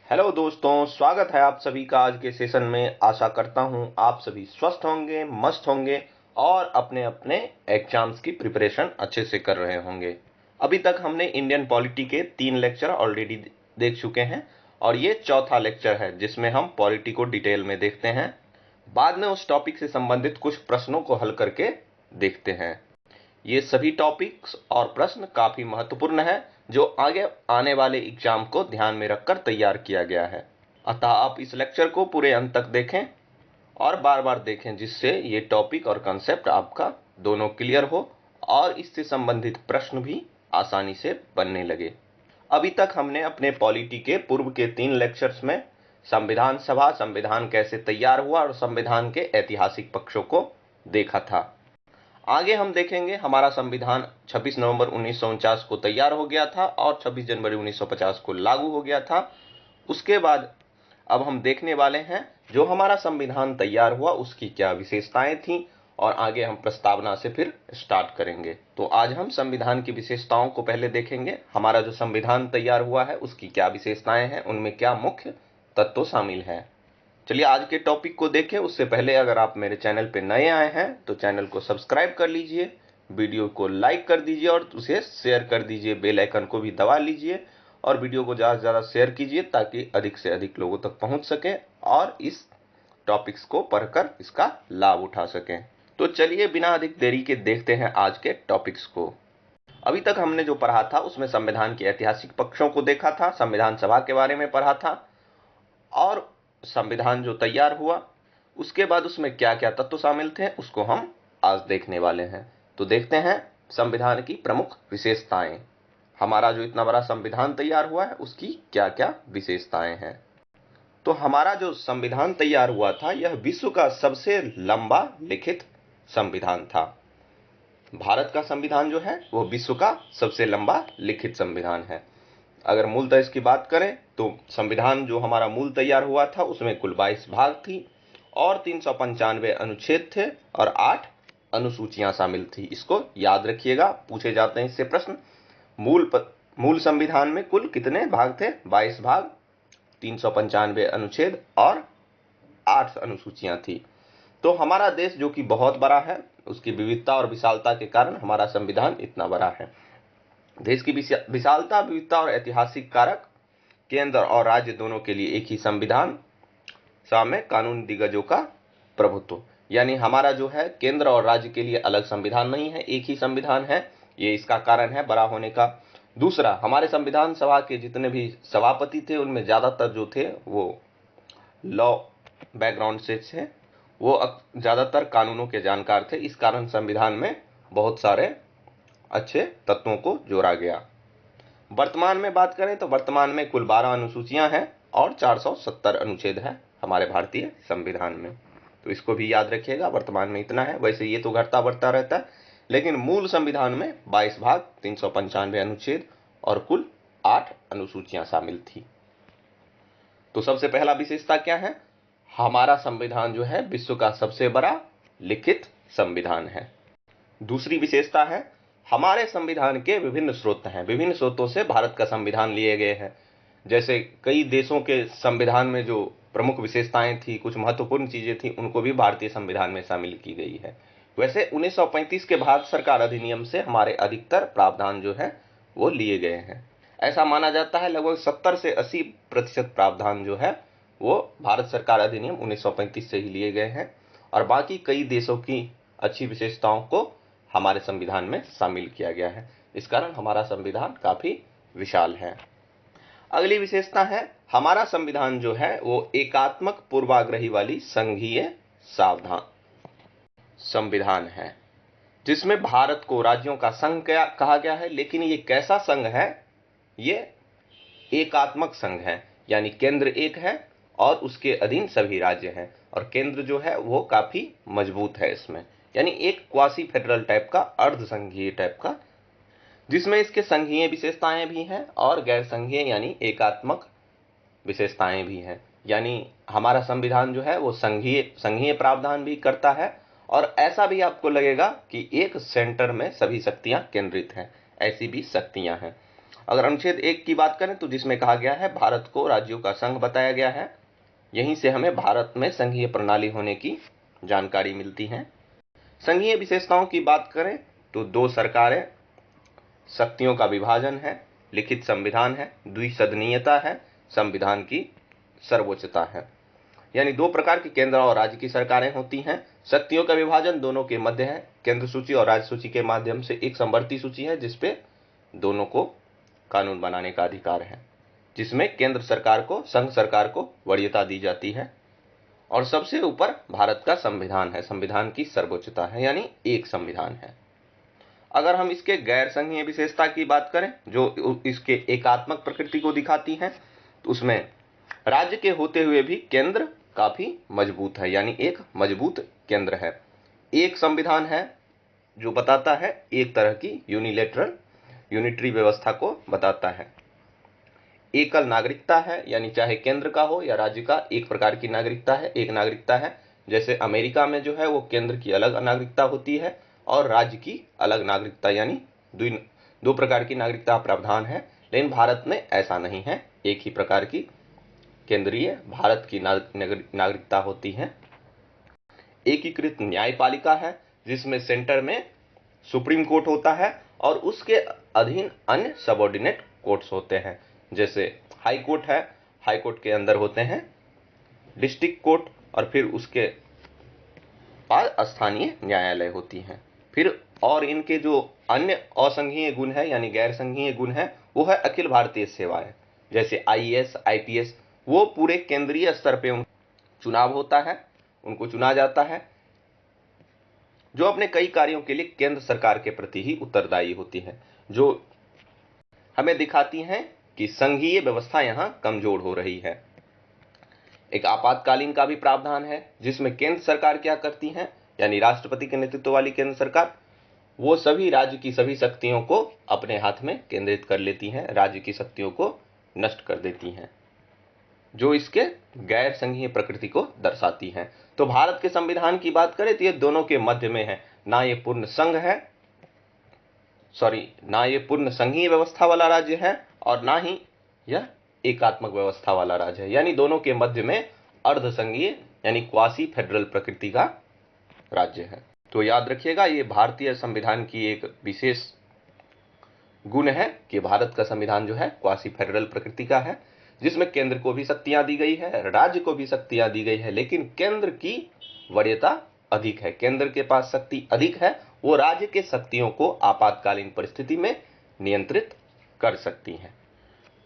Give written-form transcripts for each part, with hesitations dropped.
Hello दोस्तों, स्वागत है आप सभी का आज के सेशन में। आशा करता हूं आप सभी स्वस्थ होंगे, मस्त होंगे और अपने अपने एग्जाम्स की प्रिपरेशन अच्छे से कर रहे होंगे। अभी तक हमने इंडियन पॉलिटी के 3 लेक्चर ऑलरेडी देख चुके हैं और ये चौथा लेक्चर है जिसमें हम पॉलिटी को डिटेल में देखते हैं। बाद में उस टॉपिक से संबंधित कुछ प्रश्नों को हल करके देखते हैं। ये सभी टॉपिक्स और प्रश्न काफी महत्वपूर्ण है जो आगे आने वाले एग्जाम को ध्यान में रखकर तैयार किया गया है। अतः आप इस लेक्चर को पूरे अंत तक देखें और बार बार देखें जिससे ये टॉपिक और कंसेप्ट आपका दोनों क्लियर हो और इससे संबंधित प्रश्न भी आसानी से बनने लगे। अभी तक हमने अपने पॉलिटी के पूर्व के 3 लेक्चर्स में संविधान सभा, संविधान कैसे तैयार हुआ और संविधान के ऐतिहासिक पक्षों को देखा था। आगे हम देखेंगे हमारा संविधान 26 नवंबर 1949 को तैयार हो गया था और 26 जनवरी 1950 को लागू हो गया था। उसके बाद अब हम देखने वाले हैं जो हमारा संविधान तैयार हुआ उसकी क्या विशेषताएं थीं और आगे हम प्रस्तावना से फिर स्टार्ट करेंगे। तो आज हम संविधान की विशेषताओं को पहले देखेंगे। हमारा जो संविधान तैयार हुआ है उसकी क्या विशेषताएं हैं, उनमें क्या मुख्य तत्व शामिल हैं। चलिए आज के टॉपिक को देखें। उससे पहले अगर आप मेरे चैनल पे नए आए हैं तो चैनल को सब्सक्राइब कर लीजिए, वीडियो को लाइक कर दीजिए और उसे शेयर कर दीजिए, बेल आइकन को भी दबा लीजिए और वीडियो को ज़्यादा से ज़्यादा शेयर कीजिए ताकि अधिक से अधिक लोगों तक पहुंच सके और इस टॉपिक्स को पढ़कर इसका लाभ उठा सकें। तो चलिए बिना अधिक देरी के देखते हैं आज के टॉपिक्स को। अभी तक हमने जो पढ़ा था उसमें संविधान के ऐतिहासिक पक्षों को देखा था, संविधान सभा के बारे में पढ़ा था और संविधान जो तैयार हुआ उसके बाद उसमें क्या क्या तत्व शामिल थे उसको हम आज देखने वाले हैं। तो देखते हैं संविधान की प्रमुख विशेषताएं। हमारा जो इतना बड़ा संविधान तैयार हुआ है उसकी क्या क्या विशेषताएं हैं। तो हमारा जो संविधान तैयार हुआ था यह विश्व का सबसे लंबा लिखित संविधान था। भारत का संविधान जो है वो विश्व का सबसे लंबा लिखित संविधान है। अगर मूलतः इसकी बात करें तो संविधान जो हमारा मूल तैयार हुआ था उसमें कुल 22 भाग थी और 395 अनुच्छेद थे और 8 अनुसूचियां शामिल थी। इसको याद रखिएगा, पूछे जाते हैं इससे प्रश्न। मूल संविधान में कुल कितने भाग थे? 22 भाग, 395 अनुच्छेद और 8 अनुसूचियां थी। तो हमारा देश जो कि बहुत बड़ा है उसकी विविधता और विशालता के कारण हमारा संविधान इतना बड़ा है। देश की विशालता, विविधता और ऐतिहासिक कारक, केंद्र और राज्य दोनों के लिए एक ही संविधान, सामने कानूनी दिग्गजों का प्रभुत्व। यानी हमारा जो है केंद्र और राज्य के लिए अलग संविधान नहीं है, एक ही संविधान है। ये इसका कारण है बड़ा होने का। दूसरा, हमारे संविधान सभा के जितने भी सभापति थे उनमें ज्यादातर जो थे वो लॉ बैकग्राउंड से थे, वो ज्यादातर कानूनों के जानकार थे। इस कारण संविधान में बहुत सारे अच्छे तत्वों को जोड़ा गया। वर्तमान में बात करें तो वर्तमान में कुल 12 अनुसूचियां हैं और 470 अनुच्छेद है हमारे भारतीय संविधान में। तो इसको भी याद रखिएगा, वर्तमान में इतना है। वैसे ये तो घटता बढ़ता रहता है, लेकिन मूल संविधान में 22 भाग, 395 अनुच्छेद और कुल 8 अनुसूचियां शामिल थी। तो सबसे पहला विशेषता क्या है? हमारा संविधान जो है विश्व का सबसे बड़ा लिखित संविधान है। दूसरी विशेषता है हमारे संविधान के विभिन्न स्रोत हैं। विभिन्न स्रोतों से भारत का संविधान लिए गए हैं। जैसे कई देशों के संविधान में जो प्रमुख विशेषताएं थी, कुछ महत्वपूर्ण चीजें थी, उनको भी भारतीय संविधान में शामिल की गई है। वैसे 1935 के भारत सरकार अधिनियम से हमारे अधिकतर प्रावधान जो है वो लिए गए हैं। ऐसा माना जाता है लगभग 70 से 80% प्रावधान जो है वो भारत सरकार अधिनियम 1935 से ही लिए गए हैं और बाकी कई देशों की अच्छी विशेषताओं को हमारे संविधान में शामिल किया गया है। इस कारण हमारा संविधान काफी विशाल है। अगली विशेषता है हमारा संविधान जो है वो एकात्मक पूर्वाग्रही वाली संघीय सावधान संविधान है, जिसमें भारत को राज्यों का संघ कहा गया है। लेकिन ये कैसा संघ है? ये एकात्मक संघ है, यानी केंद्र एक है और उसके अधीन सभी राज्य हैं और केंद्र जो है वो काफी मजबूत है इसमें, यानी एक क्वासी फेडरल टाइप का, अर्ध संघीय टाइप का, जिसमें इसके संघीय विशेषताएं भी हैं और गैर संघीय यानी एकात्मक विशेषताएं भी हैं। यानी हमारा संविधान जो है वो संघीय प्रावधान भी करता है और ऐसा भी आपको लगेगा कि एक सेंटर में सभी शक्तियां केंद्रित हैं, ऐसी भी शक्तियां हैं। अगर अनुच्छेद 1 की बात करें तो जिसमें कहा गया है भारत को राज्यों का संघ बताया गया है, यहीं से हमें भारत में संघीय प्रणाली होने की जानकारी मिलती है। संघीय विशेषताओं की बात करें तो 2 सरकारें, शक्तियों का विभाजन है, लिखित संविधान है, द्विसदनीयता है, संविधान की सर्वोच्चता है। यानी 2 प्रकार की केंद्र और राज्य की सरकारें होती हैं। शक्तियों का विभाजन दोनों के मध्य है। केंद्र सूची और राज्य सूची के माध्यम से एक समवर्ती सूची है जिसपे दोनों को कानून बनाने का अधिकार है, जिसमें केंद्र सरकार को, संघ सरकार को वरीयता दी जाती है। और सबसे ऊपर भारत का संविधान है, संविधान की सर्वोच्चता है, यानी एक संविधान है। अगर हम इसके गैर संघीय विशेषता की बात करें जो इसके एकात्मक प्रकृति को दिखाती है, तो उसमें राज्य के होते हुए भी केंद्र काफी मजबूत है, यानी एक मजबूत केंद्र है। एक संविधान है जो बताता है एक तरह की यूनिटरी व्यवस्था को बताता है। एकल नागरिकता है, यानी चाहे केंद्र का हो या राज्य का, एक प्रकार की नागरिकता है, एक नागरिकता है। जैसे अमेरिका में जो है वो केंद्र की अलग नागरिकता होती है और राज्य की अलग नागरिकता, यानी दो प्रकार की नागरिकता प्रावधान है। लेकिन भारत में ऐसा नहीं है, एक ही प्रकार की केंद्रीय भारत की नागरिकता होती है। एकीकृत न्यायपालिका है जिसमें सेंटर में सुप्रीम कोर्ट होता है और उसके अधीन अन्य सबऑर्डिनेट कोर्ट्स होते हैं। जैसे हाई कोर्ट है, हाई कोर्ट के अंदर होते हैं डिस्ट्रिक्ट कोर्ट और फिर उसके बाद स्थानीय न्यायालय होती हैं। फिर और इनके जो अन्य असंघीय गुण है यानी गैर संघीय गुण है वो है अखिल भारतीय सेवाएं। जैसे आईएएस, आईपीएस, वो पूरे केंद्रीय स्तर पे चुनाव होता है, उनको चुना जाता है, जो अपने कई कार्यों के लिए केंद्र सरकार के प्रति ही उत्तरदायी होती है, जो हमें दिखाती हैं कि संघीय व्यवस्था यहां कमजोर हो रही है। एक आपातकालीन का भी प्रावधान है जिसमें केंद्र सरकार क्या करती है, यानी राष्ट्रपति के नेतृत्व वाली केंद्र सरकार, वो सभी राज्य की सभी शक्तियों को अपने हाथ में केंद्रित कर लेती हैं, राज्य की शक्तियों को नष्ट कर देती हैं, जो इसके गैर संघीय प्रकृति को दर्शाती हैं। तो भारत के संविधान की बात करें तो ये दोनों के मध्य में है, ना ये पूर्ण संघ है, ना ये पूर्ण संघीय व्यवस्था वाला राज्य है और ना ही यह एकात्मक व्यवस्था वाला राज्य है, यानी दोनों के मध्य में अर्ध संघीय यानी क्वासी फेडरल प्रकृति का राज्य है। तो याद रखिएगा ये भारतीय संविधान की एक विशेष गुण है कि भारत का संविधान जो है क्वासी फेडरल प्रकृति का है, जिसमें केंद्र को भी शक्तियां दी गई है, राज्य को भी शक्तियां दी गई है, लेकिन केंद्र की वरीयता अधिक है, केंद्र के पास शक्ति अधिक है, वो राज्य के शक्तियों को आपातकालीन परिस्थिति में नियंत्रित कर सकती है।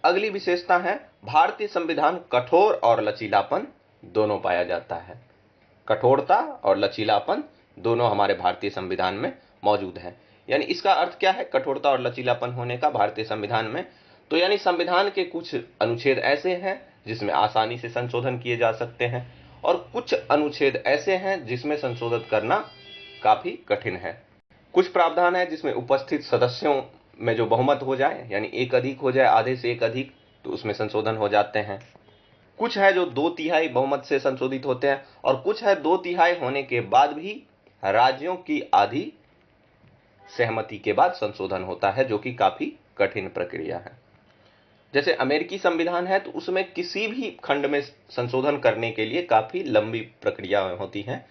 अगली विशेषता है भारतीय संविधान कठोर और लचीलापन दोनों पाया जाता है। कठोरता और लचीलापन दोनों हमारे भारतीय संविधान में मौजूद है। यानी इसका अर्थ क्या है कठोरता और लचीलापन होने का भारतीय संविधान में? तो यानी संविधान के कुछ अनुच्छेद ऐसे हैं जिसमें आसानी से संशोधन किए जा सकते हैं और कुछ अनुच्छेद ऐसे हैं जिसमें संशोधन करना काफी कठिन है। कुछ प्रावधान है जिसमें उपस्थित सदस्यों में जो बहुमत हो जाए, यानी एक अधिक हो जाए, आधे से एक अधिक, तो उसमें संशोधन हो जाते हैं। कुछ है जो 2/3 बहुमत से संशोधित होते हैं और कुछ है 2/3 होने के बाद भी राज्यों की आधी सहमति के बाद संशोधन होता है, जो कि काफी कठिन प्रक्रिया है। जैसे अमेरिकी संविधान है तो उसमें किसी भी खंड में संशोधन करने के लिए काफी लंबी प्रक्रिया होती है,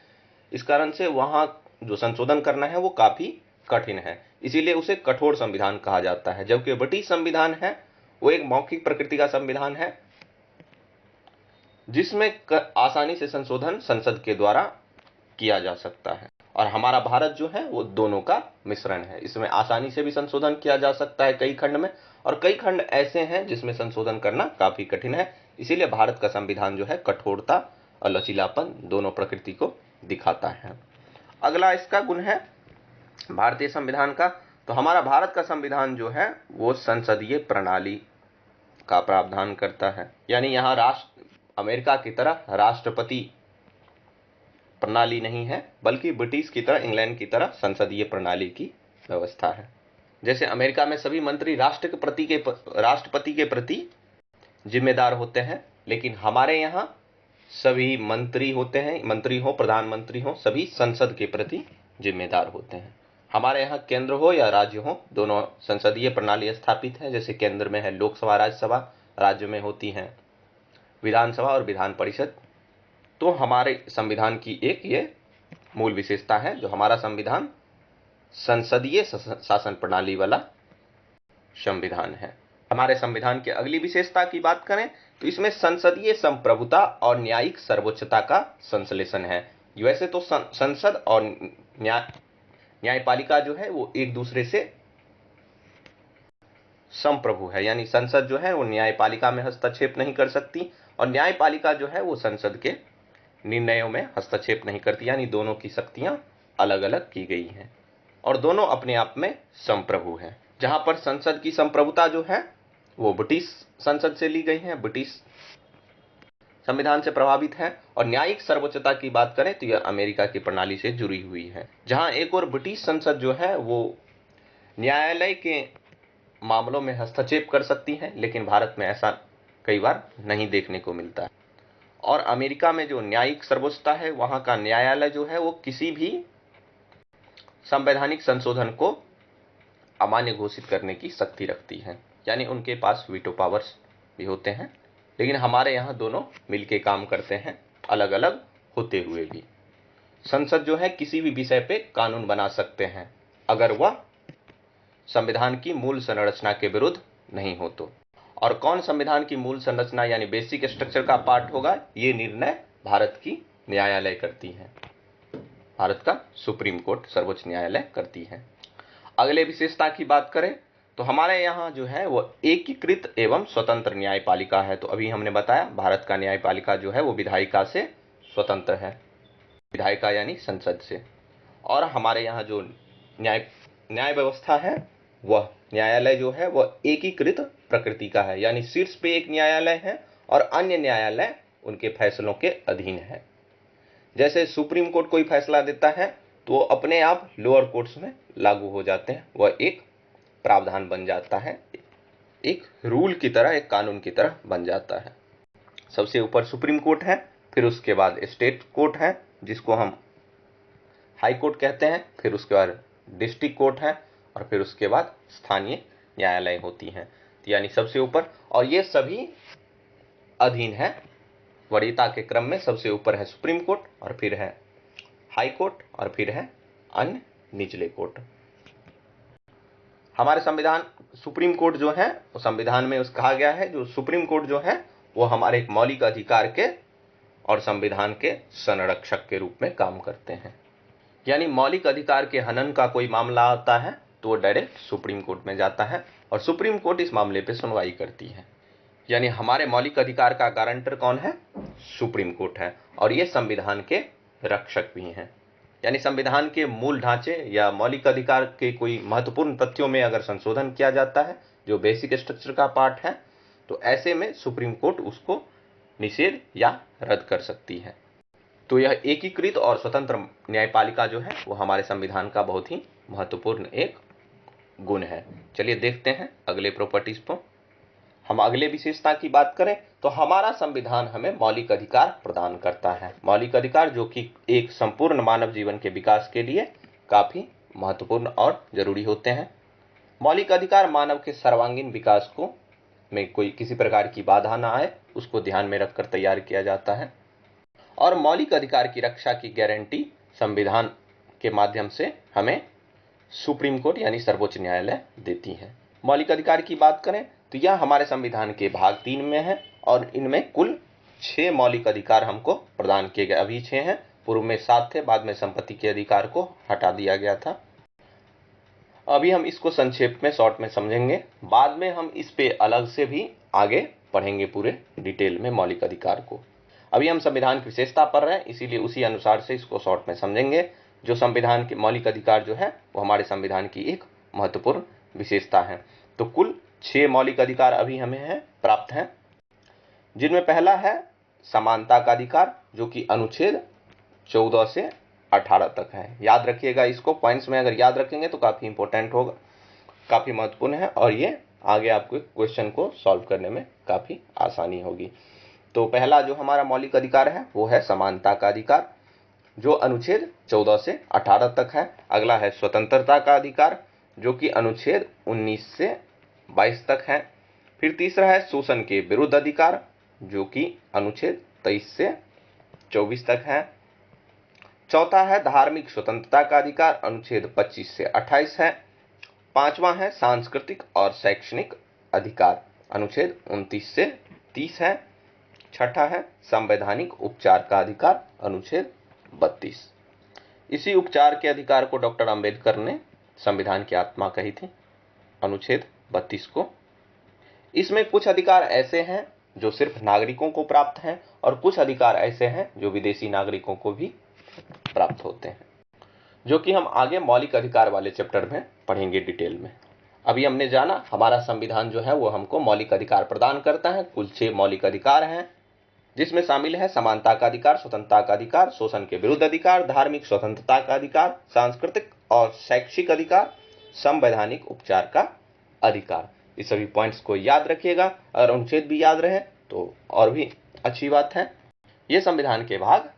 इस कारण से वहां जो संशोधन करना है वो काफी कठिन है, इसीलिए उसे कठोर संविधान कहा जाता है। जबकि ब्रिटिश संविधान है वो एक मौखिक प्रकृति का संविधान है जिसमें आसानी से संशोधन संसद के द्वारा किया जा सकता है। और हमारा भारत जो है वो दोनों का मिश्रण है, इसमें आसानी से भी संशोधन किया जा सकता है कई खंड में, और कई खंड ऐसे हैं जिसमें संशोधन करना काफी कठिन है। इसीलिए भारत का संविधान जो है कठोरता और लचीलापन दोनों प्रकृति को दिखाता है। अगला इसका गुण है भारतीय संविधान का, तो हमारा भारत का संविधान जो है वो संसदीय प्रणाली का प्रावधान करता है। यानी यहाँ अमेरिका की तरह राष्ट्रपति प्रणाली नहीं है, बल्कि ब्रिटिश की तरह, इंग्लैंड की तरह संसदीय प्रणाली की व्यवस्था है। जैसे अमेरिका में सभी मंत्री राष्ट्रपति के प्रति जिम्मेदार होते हैं, लेकिन हमारे यहाँ सभी मंत्री होते हैं, मंत्री हो, प्रधानमंत्री हो, सभी संसद के प्रति जिम्मेदार होते हैं। हमारे यहाँ केंद्र हो या राज्य हो, दोनों संसदीय प्रणाली स्थापित है। जैसे केंद्र में है लोकसभा राज्यसभा, राज्य में होती हैं विधानसभा और विधान परिषद। तो हमारे संविधान की एक ये मूल विशेषता है, जो हमारा संविधान संसदीय शासन प्रणाली वाला संविधान है। हमारे संविधान की अगली विशेषता की बात करें तो इसमें संसदीय संप्रभुता और न्यायिक सर्वोच्चता का संश्लेषण है। वैसे तो संसद और न्यायपालिका जो है वो एक दूसरे से संप्रभु है, यानी संसद जो है वो न्यायपालिका में हस्तक्षेप नहीं कर सकती और न्यायपालिका जो है वो संसद के निर्णयों में हस्तक्षेप नहीं करती, यानी दोनों की शक्तियां अलग अलग की गई हैं और दोनों अपने आप में संप्रभु हैं। जहां पर संसद की संप्रभुता जो है वो ब्रिटिश संसद से ली गई है, ब्रिटिश संविधान से प्रभावित है, और न्यायिक सर्वोच्चता की बात करें तो यह अमेरिका की प्रणाली से जुड़ी हुई है। जहां एक और ब्रिटिश संसद जो है वो न्यायालय के मामलों में हस्तक्षेप कर सकती है, लेकिन भारत में ऐसा कई बार नहीं देखने को मिलता है। और अमेरिका में जो न्यायिक सर्वोच्चता है, वहां का न्यायालय जो है वो किसी भी संवैधानिक संशोधन को अमान्य घोषित करने की शक्ति रखती है, यानी उनके पास वीटो पावर्स भी होते हैं। लेकिन हमारे यहाँ दोनों मिलके काम करते हैं, अलग अलग होते हुए भी। संसद जो है किसी भी विषय पे कानून बना सकते हैं अगर वह संविधान की मूल संरचना के विरुद्ध नहीं हो तो। और कौन संविधान की मूल संरचना यानी बेसिक स्ट्रक्चर का पार्ट होगा, ये निर्णय भारत की न्यायालय करती है, भारत का सुप्रीम कोर्ट सर्वोच्च न्यायालय करती है। अगले विशेषता की बात करें तो हमारे यहाँ जो है वो एकीकृत एवं स्वतंत्र न्यायपालिका है। तो अभी हमने बताया भारत का न्यायपालिका जो है वो विधायिका से स्वतंत्र है, विधायिका यानी संसद से। और हमारे यहाँ जो न्याय व्यवस्था है, वह न्यायालय जो है वह एकीकृत प्रकृति का है, यानी शीर्ष पे एक न्यायालय है और अन्य न्यायालय उनके फैसलों के अधीन है। जैसे सुप्रीम कोर्ट कोई फैसला देता है तो वो अपने आप लोअर कोर्ट्स में लागू हो जाते हैं, वह एक प्रावधान बन जाता है, एक रूल की तरह, एक कानून की तरह बन जाता है। सबसे ऊपर सुप्रीम कोर्ट है, फिर उसके बाद स्टेट कोर्ट है जिसको हम हाई कोर्ट कहते हैं, फिर उसके बाद डिस्ट्रिक्ट कोर्ट है और फिर उसके बाद स्थानीय न्यायालय होती हैं, यानी सबसे ऊपर। और ये सभी अधीन है, वरीयता के क्रम में सबसे ऊपर है सुप्रीम कोर्ट और फिर है हाई कोर्ट और फिर है अन्य निचले कोर्ट। हमारे संविधान सुप्रीम कोर्ट जो है वो संविधान में उस कहा गया है, जो सुप्रीम कोर्ट जो है वो हमारे एक मौलिक अधिकार के और संविधान के संरक्षक के रूप में काम करते हैं। यानी मौलिक अधिकार के हनन का कोई मामला आता है तो वो डायरेक्ट सुप्रीम कोर्ट में जाता है और सुप्रीम कोर्ट इस मामले पे सुनवाई करती है। यानी हमारे मौलिक अधिकार का गारंटर कौन है? सुप्रीम कोर्ट है और ये संविधान के रक्षक भी हैं। यानी संविधान के मूल ढांचे या मौलिक अधिकार के कोई महत्वपूर्ण तथ्यों में अगर संशोधन किया जाता है जो बेसिक स्ट्रक्चर का पार्ट है, तो ऐसे में सुप्रीम कोर्ट उसको निषेध या रद्द कर सकती है। तो यह एकीकृत और स्वतंत्र न्यायपालिका जो है वो हमारे संविधान का बहुत ही महत्वपूर्ण एक गुण है। चलिए देखते हैं अगले प्रॉपर्टीज को। हम अगले विशेषता की बात करें तो हमारा संविधान हमें मौलिक अधिकार प्रदान करता है। मौलिक अधिकार जो कि एक संपूर्ण मानव जीवन के विकास के लिए काफी महत्वपूर्ण और जरूरी होते हैं। मौलिक अधिकार मानव के सर्वांगीण विकास को में कोई किसी प्रकार की बाधा ना आए, उसको ध्यान में रखकर तैयार किया जाता है और मौलिक अधिकार की रक्षा की गारंटी संविधान के माध्यम से हमें सुप्रीम कोर्ट यानी सर्वोच्च न्यायालय देती है। मौलिक अधिकार की बात करें तो यह हमारे संविधान के भाग 3 में है और इनमें कुल 6 मौलिक अधिकार हमको प्रदान किए गए। अभी 6 हैं, पूर्व में 7 थे, बाद में संपत्ति के अधिकार को हटा दिया गया था। अभी हम इसको संक्षेप में शॉर्ट में समझेंगे, बाद में हम इस पे अलग से भी आगे पढ़ेंगे पूरे डिटेल में मौलिक अधिकार को। अभी हम संविधान की विशेषता पढ़ रहे हैं, इसीलिए उसी अनुसार से इसको शॉर्ट में समझेंगे। जो संविधान के मौलिक अधिकार जो है वो हमारे संविधान की एक महत्वपूर्ण विशेषता है। तो कुल 6 मौलिक अधिकार अभी हमें प्राप्त हैं, जिनमें पहला है समानता का अधिकार, जो कि अनुच्छेद 14 से 18 तक है। याद रखिएगा इसको, पॉइंट्स में अगर याद रखेंगे तो काफी इंपॉर्टेंट होगा, काफी महत्वपूर्ण है और ये आगे आपको क्वेश्चन को सॉल्व करने में काफी आसानी होगी। तो पहला जो हमारा मौलिक अधिकार है वो है समानता का अधिकार। जो अनुच्छेद 14 से 18 तक है। अगला है स्वतंत्रता का अधिकार, जो कि अनुच्छेद 19 से 22 तक है। फिर तीसरा है शोषण के विरुद्ध अधिकार, जो कि अनुच्छेद 23 से 24 तक है। चौथा है धार्मिक स्वतंत्रता का अधिकार, अनुच्छेद 25 से 28 है। पांचवा है सांस्कृतिक और शैक्षणिक अधिकार, अनुच्छेद 29 से 30 है। छठा है संवैधानिक उपचार का अधिकार, अनुच्छेद 32। इसी उपचार के अधिकार को डॉक्टर अंबेडकर ने संविधान की आत्मा कही थी, अनुच्छेद 32 को। इसमें कुछ अधिकार ऐसे हैं जो सिर्फ नागरिकों को प्राप्त हैं और कुछ अधिकार ऐसे हैं जो विदेशी नागरिकों को भी प्राप्त होते हैं, जो कि हम आगे मौलिक अधिकार वाले चैप्टर में पढ़ेंगे डिटेल में। अभी हमने जाना हमारा संविधान जो है वो हमको मौलिक अधिकार प्रदान करता है। कुल 6 मौलिक अधिकार हैं, जिसमें शामिल है समानता का अधिकार, स्वतंत्रता का अधिकार, शोषण के विरुद्ध अधिकार, धार्मिक स्वतंत्रता का अधिकार, सांस्कृतिक और शैक्षिक अधिकार, संवैधानिक उपचार का अधिकार। इस सभी पॉइंट्स को याद रखिएगा। अगर अनुच्छेद भी याद रहे तो और भी अच्छी बात है। ये संविधान के भाग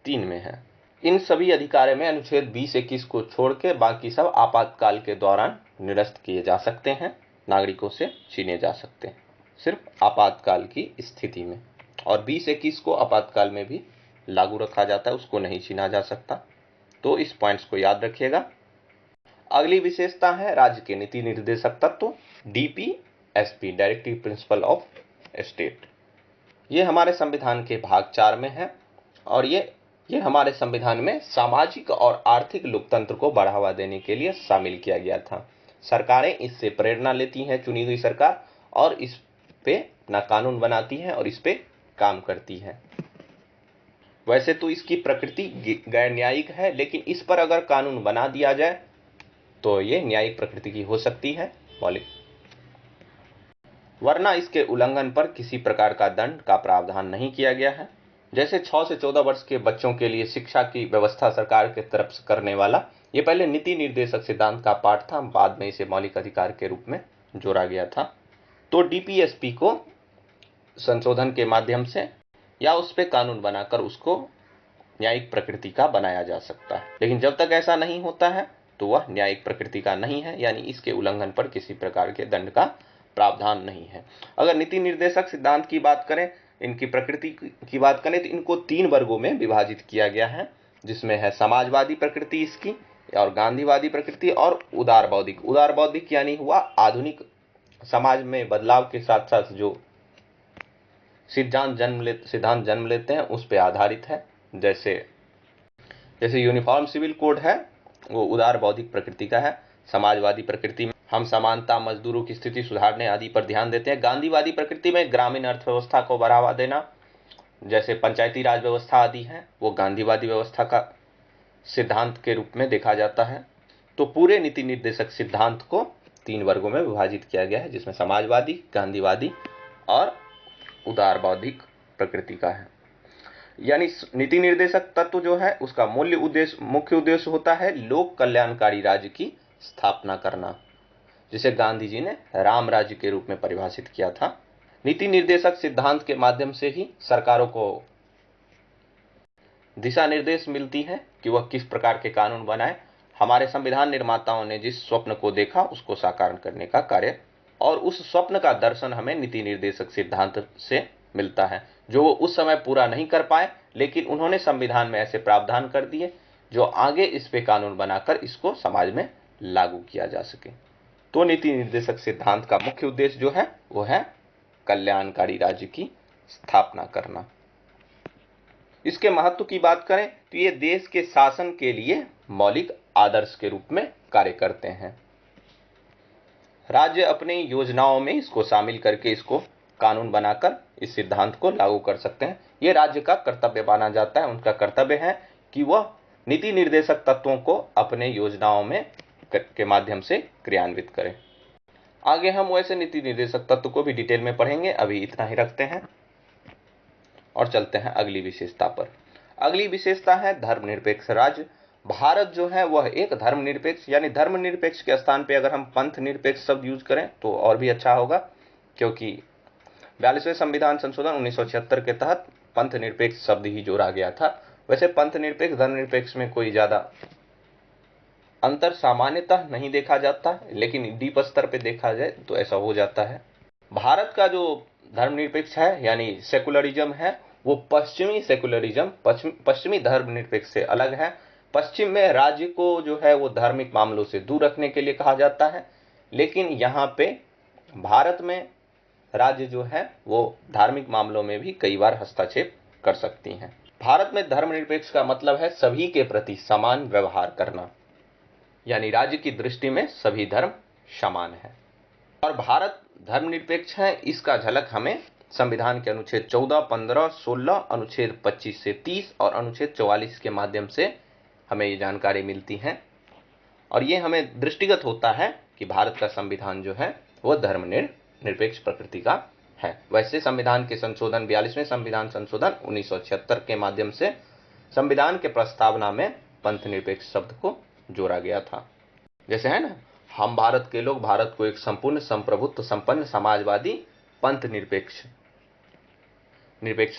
3 में है। इन सभी अधिकारों में अनुच्छेद 20-21 को छोड़ के बाकी सब आपातकाल के दौरान निरस्त किए जा सकते हैं, नागरिकों से छीने जा सकते हैं, सिर्फ आपातकाल की स्थिति में। और 20-21 को आपातकाल में भी लागू रखा जाता है, उसको नहीं छीना जा सकता। तो इस पॉइंट्स को याद रखिएगा। अगली विशेषता है राज्य के नीति निर्देशक तत्व, DPSP, directive principle of state. ये हमारे संविधान के भाग 4 में है और ये हमारे संविधान में सामाजिक और आर्थिक लोकतंत्र को बढ़ावा देने के लिए शामिल किया गया था। सरकारें इससे प्रेरणा लेती हैं, चुनी हुई सरकार, और इस पे अपना कानून बनाती है और इस पे काम करती है। वैसे तो इसकी प्रकृति गैर न्यायिक है, लेकिन इस पर अगर कानून बना दिया जाए तो ये न्यायिक प्रकृति की हो सकती है, मौलिक, वरना इसके उल्लंघन पर किसी प्रकार का दंड का प्रावधान नहीं किया गया है। जैसे 6 से 14 वर्ष के बच्चों के लिए शिक्षा की व्यवस्था सरकार की तरफ से करने वाला ये पहले नीति निर्देशक सिद्धांत का पार्ट था, बाद में इसे मौलिक अधिकार के रूप में जोड़ा गया था। तो डीपीएसपी को संशोधन के माध्यम से या उस पर कानून बनाकर उसको न्यायिक प्रकृति का बनाया जा सकता है, लेकिन जब तक ऐसा नहीं होता है तो वह न्यायिक प्रकृति का नहीं है, यानी इसके उल्लंघन पर किसी प्रकार के दंड का प्रावधान नहीं है। अगर नीति निर्देशक सिद्धांत की बात करें, इनकी प्रकृति की बात करें तो इनको 3 वर्गों में विभाजित किया गया है, जिसमें है समाजवादी प्रकृति इसकी, और गांधीवादी प्रकृति, और उदार बौद्धिक। उदार बौद्धिक यानी हुआ आधुनिक समाज में बदलाव के साथ साथ जो सिद्धांत जन्म लेते हैं उस पर आधारित है। जैसे यूनिफॉर्म सिविल कोड है वो उदार बौद्धिक प्रकृति का है। समाजवादी प्रकृति में हम समानता, मजदूरों की स्थिति सुधारने आदि पर ध्यान देते हैं। गांधीवादी प्रकृति में ग्रामीण अर्थव्यवस्था को बढ़ावा देना, जैसे पंचायती राज व्यवस्था आदि है, वो गांधीवादी व्यवस्था का सिद्धांत के रूप में देखा जाता है। तो पूरे नीति निर्देशक सिद्धांत को 3 वर्गों में विभाजित किया गया है, जिसमें समाजवादी, गांधीवादी और उदार बौद्धिक प्रकृति का है। यानी नीति निर्देशक तत्व जो है उसका मुख्य उद्देश्य होता है लोक कल्याणकारी राज्य की स्थापना करना, जिसे गांधी जी ने राम राज्य के रूप में परिभाषित किया था। नीति निर्देशक सिद्धांत के माध्यम से ही सरकारों को दिशा निर्देश मिलती है कि वह किस प्रकार के कानून बनाए। हमारे संविधान निर्माताओं ने जिस स्वप्न को देखा उसको साकार करने का कार्य, और उस स्वप्न का दर्शन हमें नीति निर्देशक सिद्धांत से मिलता है, जो वो उस समय पूरा नहीं कर पाए, लेकिन उन्होंने संविधान में ऐसे प्रावधान कर दिए जो आगे इस पे कानून बनाकर इसको समाज में लागू किया जा सके। तो नीति निर्देशक सिद्धांत का मुख्य उद्देश्य जो है वो है कल्याणकारी राज्य की स्थापना करना। इसके महत्व की बात करें तो ये देश के शासन के लिए मौलिक आदर्श के रूप में कार्य करते हैं। राज्य अपनी योजनाओं में इसको शामिल करके इसको कानून बनाकर इस सिद्धांत को लागू कर सकते हैं। ये राज्य का कर्तव्य माना जाता है। उनका कर्तव्य है कि वह नीति निर्देशक तत्वों को अपने योजनाओं में के माध्यम से क्रियान्वित करें। आगे हम वैसे नीति निर्देशक तत्व को भी डिटेल में पढ़ेंगे, अभी इतना ही रखते हैं और चलते हैं अगली विशेषता पर। अगली विशेषता है धर्मनिरपेक्ष राज्य। भारत जो है वह एक धर्मनिरपेक्ष, यानी धर्मनिरपेक्ष के स्थान पे अगर हम पंथ निरपेक्ष शब्द यूज करें तो और भी अच्छा होगा, क्योंकि 42वें संविधान संशोधन 1976 के तहत पंथ निरपेक्ष शब्द ही जोड़ा गया था वैसे पंथ निरपेक्ष धर्मनिरपेक्ष में कोई ज्यादा अंतर सामान्यतः नहीं देखा जाता, लेकिन डीप स्तर पे देखा जाए तो ऐसा हो जाता है। भारत का जो धर्मनिरपेक्ष है यानी सेकुलरिज्म है, वो पश्चिमी सेकुलरिज्म, पश्चिमी धर्मनिरपेक्ष से अलग है। पश्चिम में राज्य को जो है वो धार्मिक मामलों से दूर रखने के लिए कहा जाता है, लेकिन यहाँ पे भारत में राज्य जो है वो धार्मिक मामलों में भी कई बार हस्तक्षेप कर सकती हैं। भारत में धर्मनिरपेक्ष का मतलब है सभी के प्रति समान व्यवहार करना, यानी राज्य की दृष्टि में सभी धर्म समान है। और भारत धर्मनिरपेक्ष है, इसका झलक हमें संविधान के अनुच्छेद 14, 15, 16, अनुच्छेद 25 से 30 और अनुच्छेद 44 के माध्यम से हमें ये जानकारी मिलती है। और ये हमें दृष्टिगत होता है कि भारत का संविधान जो है वो धर्मनिरपेक्ष प्रकृति का है। वैसे संविधान के संशोधन 42वें संविधान संशोधन 1976 के माध्यम से संविधान के प्रस्तावना में पंथ निरपेक्ष शब्द को जोड़ा गया था। जैसे है ना, हम भारत के लोग भारत को एक संपूर्ण संप्रभुत्व संपन्न समाजवादी पंथ निरपेक्ष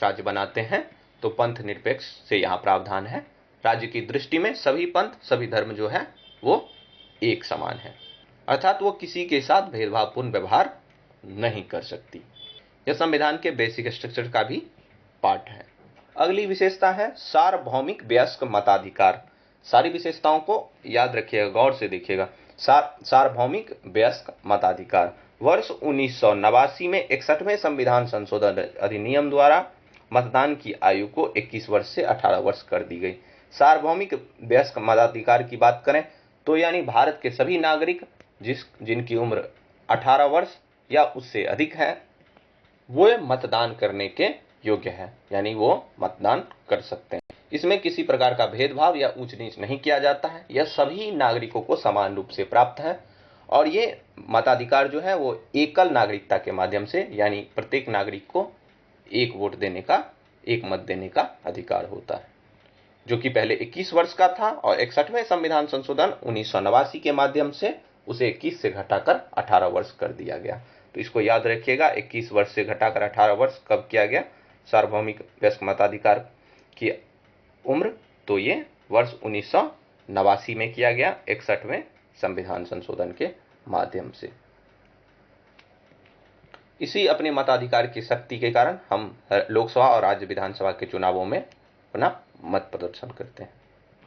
राज्य बनाते हैं, तो पंथ निरपेक्ष से यहाँ प्रावधान है राज्य की दृष्टि में सभी पंथ सभी धर्म जो है वो एक समान है, अर्थात वो किसी के साथ भेदभावपूर्ण व्यवहार नहीं कर सकती। यह संविधान के बेसिक स्ट्रक्चर का भी पार्ट है। अगली विशेषता है सार्वभौमिक वयस्क मताधिकार। सारी विशेषताओं को याद रखिएगा, गौर से देखिएगा। सार्वभौमिक वयस्क मताधिकार वर्ष 1989 में 61वें संविधान संशोधन अधिनियम द्वारा मतदान की आयु को 21 वर्ष से 18 वर्ष कर दी गई। सार्वभौमिक वयस्क मताधिकार की बात करें तो यानी भारत के सभी नागरिक जिनकी उम्र 18 वर्ष या उससे अधिक है वो मतदान करने के योग्य है, यानी वो मतदान कर सकते हैं। इसमें किसी प्रकार का भेदभाव या ऊंच नीच नहीं किया जाता है, यह सभी नागरिकों को समान रूप से प्राप्त है। और ये मताधिकार जो है वो एकल नागरिकता के माध्यम से, यानी प्रत्येक नागरिक को एक वोट देने का, एक मत देने का अधिकार होता है, जो कि पहले 21 वर्ष का था और 61वें संविधान संशोधन 1989 के माध्यम से उसे 21 से घटाकर 18 वर्ष कर दिया गया। तो इसको याद रखिएगा, 21 वर्ष से घटाकर 18 वर्ष कब किया गया सार्वभौमिक वयस्क मताधिकार की उम्र, तो ये वर्ष 1989 में किया गया 61वें संविधान संशोधन के माध्यम से। इसी अपने मताधिकार की शक्ति के कारण हम लोकसभा और राज्य विधानसभा के चुनावों में अपना मत प्रदर्शन करते हैं।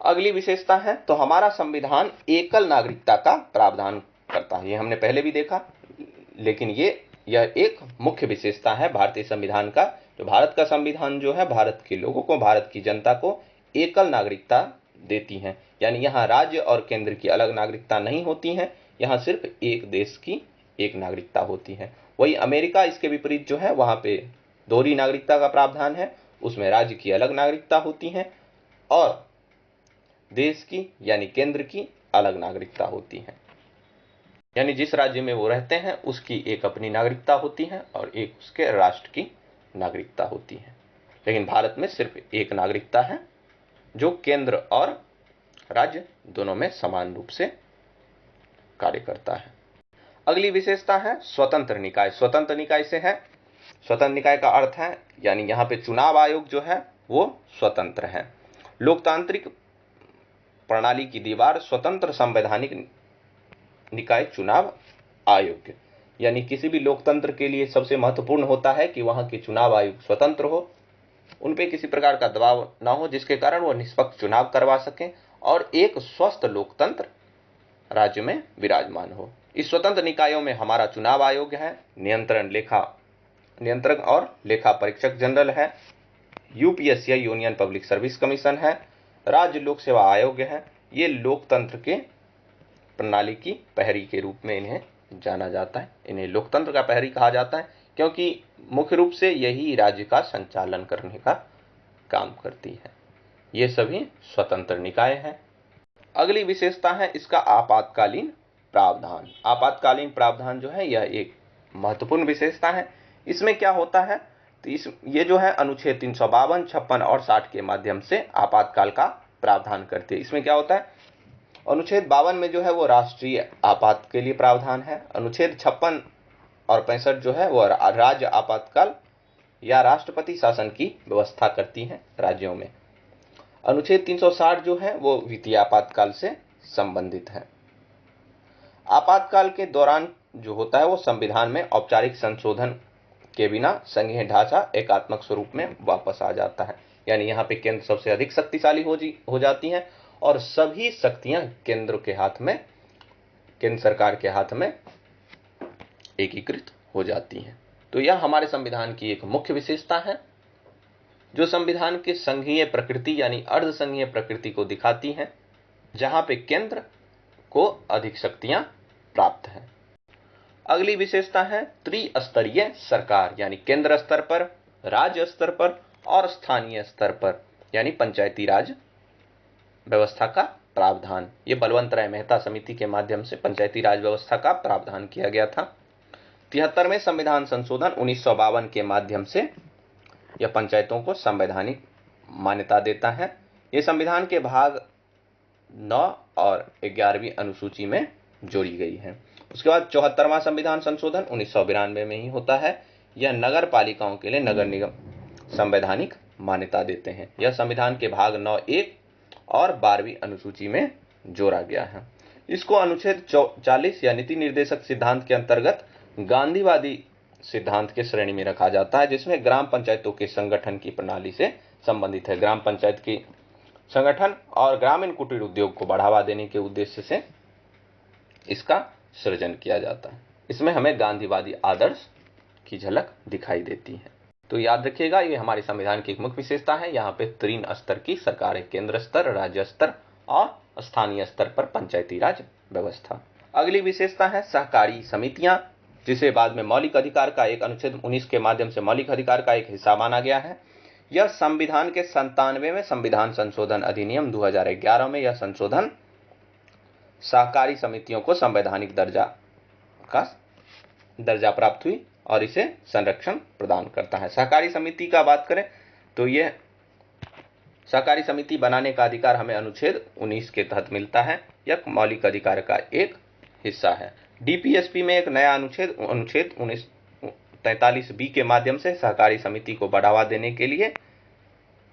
अगली विशेषता है तो हमारा संविधान एकल नागरिकता का प्रावधान करता है। ये हमने पहले भी देखा, लेकिन यह एक मुख्य विशेषता है भारतीय संविधान का। जो भारत का संविधान जो है भारत के लोगों को, भारत की जनता को एकल नागरिकता देती है, यानी यहाँ राज्य और केंद्र की अलग नागरिकता नहीं होती है, यहाँ सिर्फ एक देश की एक नागरिकता होती है। वही अमेरिका इसके विपरीत जो है वहां पे दोहरी नागरिकता का प्रावधान है, उसमें राज्य की अलग नागरिकता होती है और देश की यानी केंद्र की अलग नागरिकता होती है। यानी जिस राज्य में वो रहते हैं उसकी एक अपनी नागरिकता होती है और एक उसके राष्ट्र की नागरिकता होती है। लेकिन भारत में सिर्फ एक नागरिकता है जो केंद्र और राज्य दोनों में समान रूप से कार्य करता है। अगली विशेषता है स्वतंत्र निकाय। स्वतंत्र निकाय से है, स्वतंत्र निकाय का अर्थ है यानी यहाँ पे चुनाव आयोग जो है वो स्वतंत्र है। लोकतांत्रिक प्रणाली की दीवार स्वतंत्र संवैधानिक निकाय चुनाव आयोग, यानी किसी भी लोकतंत्र के लिए सबसे महत्वपूर्ण होता है कि वहां के चुनाव आयोग स्वतंत्र हो, उन पे किसी प्रकार का दबाव ना हो, जिसके कारण वो निष्पक्ष चुनाव करवा सकें और एक स्वस्थ लोकतंत्र राज्य में विराजमान हो। इस स्वतंत्र निकायों में हमारा चुनाव आयोग है, नियंत्रक और लेखा परीक्षक जनरल है, UPSC union public service commission है, राज्य लोक सेवा आयोग है। ये लोकतंत्र के प्रणाली की प्रहरी के रूप में इन्हें जाना जाता है। इन्हें लोकतंत्र का प्रहरी कहा जाता है क्योंकि मुख्य रूप से यही राज्य का संचालन करने का काम करती है। ये सभी स्वतंत्र निकाय हैं। अगली विशेषता है इसका आपातकालीन प्रावधान। आपातकालीन प्रावधान जो है यह एक महत्वपूर्ण विशेषता है। इसमें क्या होता है तो ये जो है अनुच्छेद 352, 56 और 60 के माध्यम से आपातकाल का प्रावधान करती है। इसमें क्या होता है, अनुच्छेद 52 में जो है वो राष्ट्रीय आपात के लिए प्रावधान है। अनुच्छेद 56 और 65 जो है वो राज्य आपातकाल या राष्ट्रपति शासन की व्यवस्था करती हैं राज्यों में। अनुच्छेद 360 जो है वो वित्तीय आपातकाल से संबंधित है। आपातकाल के दौरान जो होता है वो संविधान में औपचारिक संशोधन के बिना संघीय ढांचा एकात्मक स्वरूप में वापस आ जाता है। यानी यहाँ पे केंद्र सबसे अधिक शक्तिशाली हो जाती है और सभी शक्तियां केंद्र सरकार के हाथ में एकीकृत हो जाती हैं। तो यह हमारे संविधान की एक मुख्य विशेषता है जो संविधान के संघीय प्रकृति यानी अर्ध संघीय प्रकृति को दिखाती है, जहां पे केंद्र को अधिक शक्तियां प्राप्त हैं। अगली विशेषता है त्रिस्तरीय सरकार, यानी केंद्र स्तर पर, राज्य स्तर पर और स्थानीय स्तर पर, यानी पंचायती राज व्यवस्था का प्रावधान। ये बलवंत राय मेहता समिति के माध्यम से पंचायती राज व्यवस्था का प्रावधान किया गया था। 73वें संविधान संशोधन 1952 के माध्यम से यह पंचायतों को संवैधानिक मान्यता देता है। ये संविधान के भाग 9 और 11वीं अनुसूची में जोड़ी गई है। उसके बाद 74वां संविधान संशोधन 1992 में ही होता है। यह नगर पालिकाओं के लिए नगर निगम संवैधानिक मान्यता देते हैं। यह संविधान के भाग 9(1) और 12वीं अनुसूची में जोड़ा गया है। इसको अनुच्छेद 40 या नीति निर्देशक सिद्धांत के अंतर्गत गांधीवादी सिद्धांत के श्रेणी में रखा जाता है, जिसमें ग्राम पंचायतों के संगठन की प्रणाली से संबंधित है। ग्राम पंचायत की संगठन और ग्रामीण कुटीर उद्योग को बढ़ावा देने के उद्देश्य से इसका सृजन किया जाता है। इसमें हमें गांधीवादी आदर्श की झलक दिखाई देती है। तो याद रखिएगा, ये हमारे संविधान की एक मुख्य विशेषता है। यहाँ पे 3 स्तर की सरकार है, केंद्र स्तर, राज्य स्तर और स्थानीय स्तर पर पंचायती राज व्यवस्था। अगली विशेषता है सहकारी समितियां, जिसे बाद में मौलिक अधिकार का एक अनुच्छेद 19 के माध्यम से मौलिक अधिकार का एक हिस्सा माना गया है। यह संविधान के 97वें संविधान संशोधन अधिनियम 2011 में यह संशोधन सहकारी समितियों को संवैधानिक दर्जा प्राप्त हुई और इसे संरक्षण प्रदान करता है। सहकारी समिति का बात करें तो यह सहकारी समिति बनाने का अधिकार हमें अनुच्छेद 19 के तहत मिलता है। यह मौलिक अधिकार का एक हिस्सा है। डीपीएसपी में एक नया अनुच्छेद 1943B के माध्यम से सहकारी समिति को बढ़ावा देने के लिए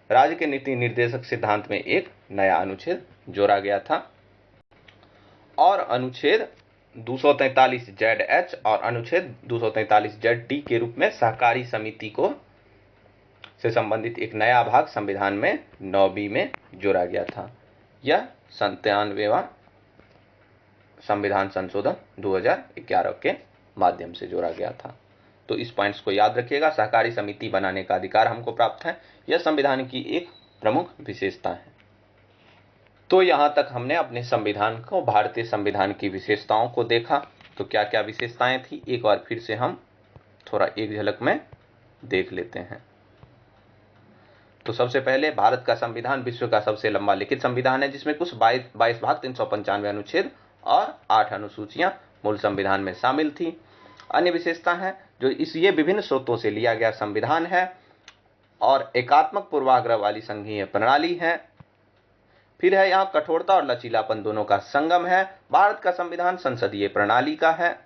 राज्य के नीति निर्देशक सिद्धांत में एक नया अनुच्छेद जोड़ा गया था और अनुच्छेद 243ZH और अनुच्छेद 243ZD के रूप में सहकारी समिति को से संबंधित एक नया भाग संविधान में 9B में जोड़ा गया था। यह 97वां संविधान संशोधन 2011 के माध्यम से जोड़ा गया था। तो इस पॉइंट्स को याद रखिएगा। सहकारी समिति बनाने का अधिकार हमको प्राप्त है। यह संविधान की एक प्रमुख विशेषता है। तो यहाँ तक हमने अपने संविधान को, भारतीय संविधान की विशेषताओं को देखा। तो क्या क्या विशेषताएं थी, एक बार फिर से हम थोड़ा एक झलक में देख लेते हैं। तो सबसे पहले, भारत का संविधान विश्व का सबसे लंबा लिखित संविधान है, जिसमें कुछ 22 भाग, 395 अनुच्छेद और 8 अनुसूचियां मूल संविधान में शामिल थी। अन्य विशेषता है जो ये विभिन्न स्रोतों से लिया गया संविधान है और एकात्मक पूर्वाग्रह वाली संघीय प्रणाली है। फिर है यहाँ कठोरता और लचीलापन दोनों का संगम है। भारत का संविधान संसदीय प्रणाली का है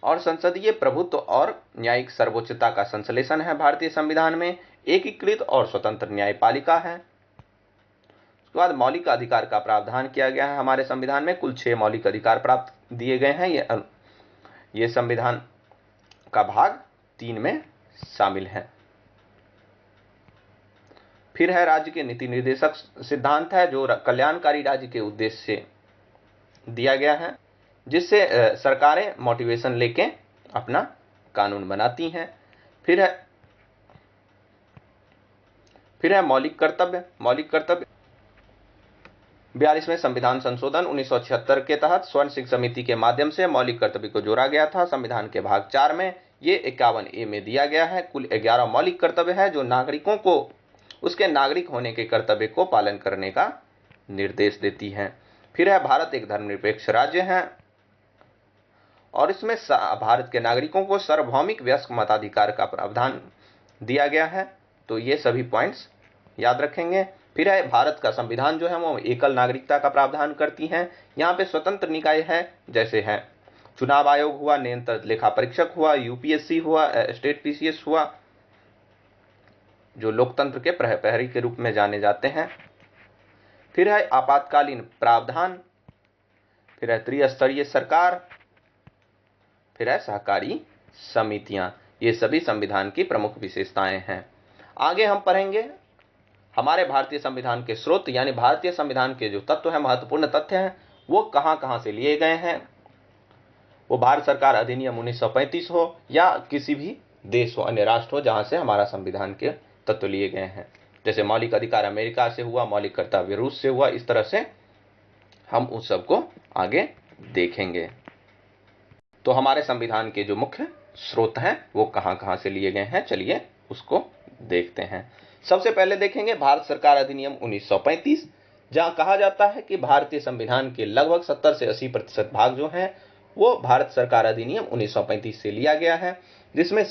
और संसदीय प्रभुत्व और न्यायिक सर्वोच्चता का संश्लेषण है। भारतीय संविधान में एकीकृत और स्वतंत्र न्यायपालिका है। उसके बाद मौलिक अधिकार का प्रावधान किया गया है। हमारे संविधान में कुल 6 मौलिक अधिकार प्राप्त दिए गए हैं। ये संविधान का भाग 3 में शामिल है। फिर है राज्य के नीति निर्देशक सिद्धांत है, जो कल्याणकारी राज्य के उद्देश्य से दिया गया है, जिससे सरकारें मोटिवेशन लेके अपना कानून बनाती हैं। फिर है मौलिक कर्तव्य। 42वें संविधान संशोधन 1976 के तहत स्वर्ण सिंह समिति के माध्यम से मौलिक कर्तव्य को जोड़ा गया था। संविधान के भाग 4 में ये 51A में दिया गया है। कुल 11 मौलिक कर्तव्य है जो नागरिकों को उसके नागरिक होने के कर्तव्य को पालन करने का निर्देश देती है। फिर है भारत एक धर्मनिरपेक्ष राज्य है और इसमें भारत के नागरिकों को सार्वभौमिक वयस्क मताधिकार का प्रावधान दिया गया है। तो ये सभी पॉइंट्स याद रखेंगे। फिर है भारत का संविधान जो है वो एकल नागरिकता का प्रावधान करती है। यहाँ पे स्वतंत्र निकाय है, जैसे है चुनाव आयोग हुआ, नियंत्रित लेखा परीक्षक हुआ, यूपीएससी हुआ, स्टेट पीसीएस हुआ, जो लोकतंत्र के प्रहरी के रूप में जाने जाते हैं। फिर है आपातकालीन प्रावधान, फिर है त्रिस्तरीय सरकार, फिर है सहकारी समितियां। ये सभी संविधान की प्रमुख विशेषताएं हैं। आगे हम पढ़ेंगे हमारे भारतीय संविधान के स्रोत, यानी भारतीय संविधान के जो तत्व हैं, महत्वपूर्ण तथ्य हैं, वो कहां से लिए गए हैं। वो भारत सरकार अधिनियम 1935 हो या किसी भी देश हो, अन्य राष्ट्र हो, जहां से हमारा संविधान के तत्व लिए गए हैं। जैसे मौलिक अधिकार अमेरिका से हुआ, मौलिक कर्तव्य रूस से हुआ, इस तरह से हम उस सब को आगे देखेंगे। तो हमारे संविधान के जो मुख्य स्रोत हैं वो कहां से लिए गए हैं, चलिए उसको देखते हैं। सबसे पहले देखेंगे भारत सरकार अधिनियम 1935, जहां कहा जाता है कि भारतीय संविधान के लगभग 70 से 80% भाग जो हैं वो भारत सरकार अधिनियम 1935 से लिया गया है, जिसमें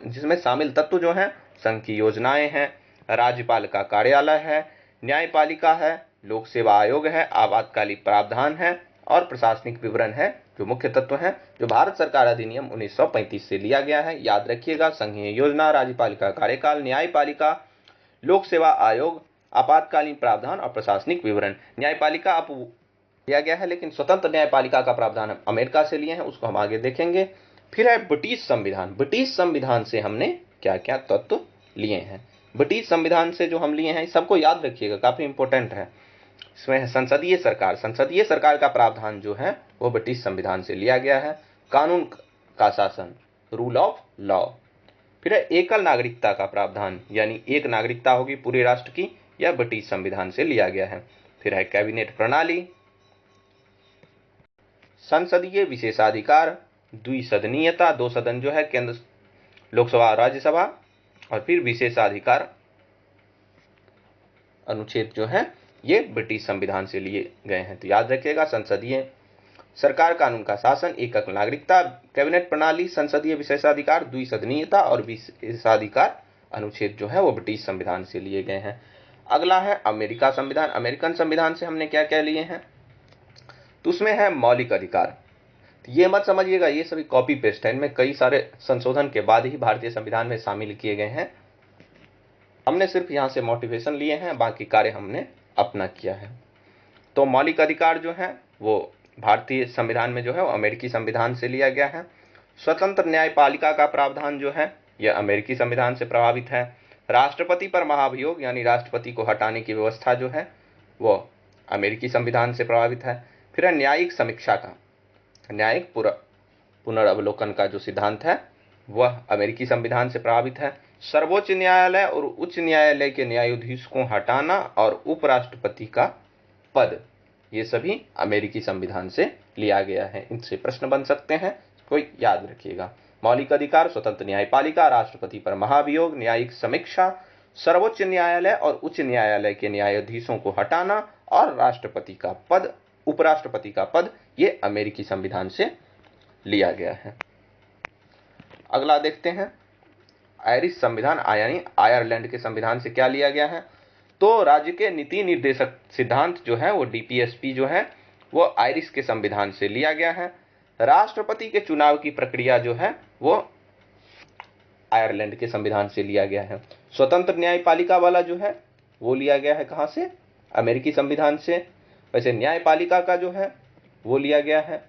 जिसमें शामिल तत्व जो हैं संघ की योजनाएं हैं, राज्यपाल का कार्यालय है, न्यायपालिका है, लोक सेवा आयोग है, आपातकालीन प्रावधान है और प्रशासनिक विवरण है, जो मुख्य तत्व हैं जो भारत सरकार अधिनियम 1935 से लिया गया है। याद रखिएगा, संघीय योजना, राज्यपालिका कार्यकाल, न्यायपालिका, लोक सेवा आयोग, आपातकालीन प्रावधान और प्रशासनिक विवरण। न्यायपालिका अब लिया गया है, लेकिन स्वतंत्र न्यायपालिका का प्रावधान हम अमेरिका से लिए हैं, उसको हम आगे देखेंगे। फिर है ब्रिटिश संविधान। ब्रिटिश संविधान से हमने क्या क्या तत्व लिए हैं। ब्रिटिश संविधान से जो हम लिए हैं सबको याद रखिएगा, काफी इंपॉर्टेंट है। इसमें है संसदीय सरकार। संसदीय सरकार का प्रावधान जो है वो ब्रिटिश संविधान से लिया गया है। कानून का शासन, रूल ऑफ लॉ। फिर है एकल नागरिकता का प्रावधान, यानी एक नागरिकता होगी पूरे राष्ट्र की, यह ब्रिटिश संविधान से लिया गया है। फिर है कैबिनेट प्रणाली, संसदीय विशेषाधिकार, द्विसदनीयता, 2 सदन जो है केंद्र, लोकसभा और राज्यसभा, और फिर विशेषाधिकार अनुच्छेद जो है ये ब्रिटिश संविधान से लिए गए हैं। तो याद रखिएगा, संसदीय सरकार, कानून का शासन, एकल नागरिकता, कैबिनेट प्रणाली, संसदीय विशेषाधिकार, द्विसदनीयता और विशेषाधिकार अनुच्छेद जो है वो ब्रिटिश संविधान से लिए गए हैं। अगला है अमेरिका संविधान। अमेरिकन संविधान से हमने क्या क्या लिए हैं, तो उसमें है मौलिक अधिकार। ये मत समझिएगा ये सभी कॉपी पेस्ट है, इनमें कई सारे संशोधन के बाद ही भारतीय संविधान में शामिल किए गए हैं। हमने सिर्फ यहाँ से मोटिवेशन लिए हैं, बाकी कार्य हमने अपना किया है। तो मौलिक अधिकार जो है वो भारतीय संविधान में जो है वो अमेरिकी संविधान से लिया गया है। स्वतंत्र न्यायपालिका का प्रावधान जो है यह अमेरिकी संविधान से प्रभावित है। राष्ट्रपति पर महाभियोग, यानी राष्ट्रपति को हटाने की व्यवस्था जो है वो अमेरिकी संविधान से प्रभावित है। फिर है न्यायिक समीक्षा का, न्यायिक पुनर्वलोकन का जो सिद्धांत है वह अमेरिकी संविधान से प्रभावित है। सर्वोच्च न्यायालय और उच्च न्यायालय के न्यायाधीश को हटाना और उपराष्ट्रपति का पद, ये सभी अमेरिकी संविधान से लिया गया है। इनसे प्रश्न बन सकते हैं, कोई याद रखिएगा। मौलिक अधिकार, स्वतंत्र न्यायपालिका, राष्ट्रपति पर महाभियोग, न्यायिक समीक्षा, सर्वोच्च न्यायालय और उच्च न्यायालय के न्यायाधीशों को हटाना और राष्ट्रपति का पद, उपराष्ट्रपति का पद, ये अमेरिकी संविधान से लिया गया है। अगला देखते हैं आयरिश संविधान, यानी आयरलैंड के संविधान से क्या लिया गया है। तो राज्य के नीति निर्देशक सिद्धांत जो है वो डीपीएसपी जो है वो आयरिश के संविधान से लिया गया है। राष्ट्रपति के चुनाव की प्रक्रिया जो है वो आयरलैंड के संविधान से लिया गया है। स्वतंत्र न्यायपालिका वाला जो है वो लिया गया है कहाँ से, अमेरिकी संविधान से। वैसे न्यायपालिका का जो है वो लिया गया है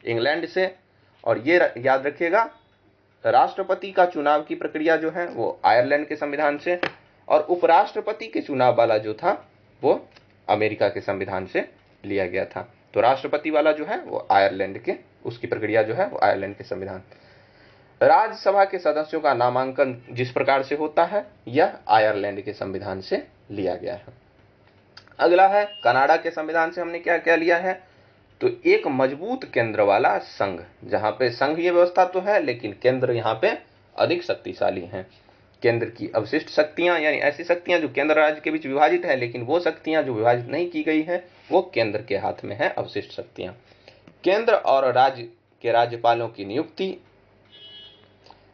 इंग्लैंड से। और ये याद रखिएगा, राष्ट्रपति का चुनाव की प्रक्रिया जो है वो आयरलैंड के संविधान से, और उपराष्ट्रपति के चुनाव वाला जो था वो अमेरिका के संविधान से लिया गया था। तो राष्ट्रपति वाला जो है वो आयरलैंड के, उसकी प्रक्रिया जो है वो आयरलैंड के संविधान। राज्यसभा के सदस्यों का नामांकन जिस प्रकार से होता है यह आयरलैंड के संविधान से लिया गया है। अगला है कनाडा के संविधान से हमने क्या क्या लिया है, तो एक मजबूत केंद्र वाला संघ, जहां पे संघीय व्यवस्था तो है लेकिन केंद्र यहाँ पे अधिक शक्तिशाली है। केंद्र की अवशिष्ट शक्तियां, यानी ऐसी शक्तियां जो केंद्र राज्य के बीच विभाजित है, लेकिन वो शक्तियां जो विभाजित नहीं की गई है वो केंद्र के हाथ में है, अवशिष्ट शक्तियां। केंद्र और राज्य के राज्यपालों की नियुक्ति,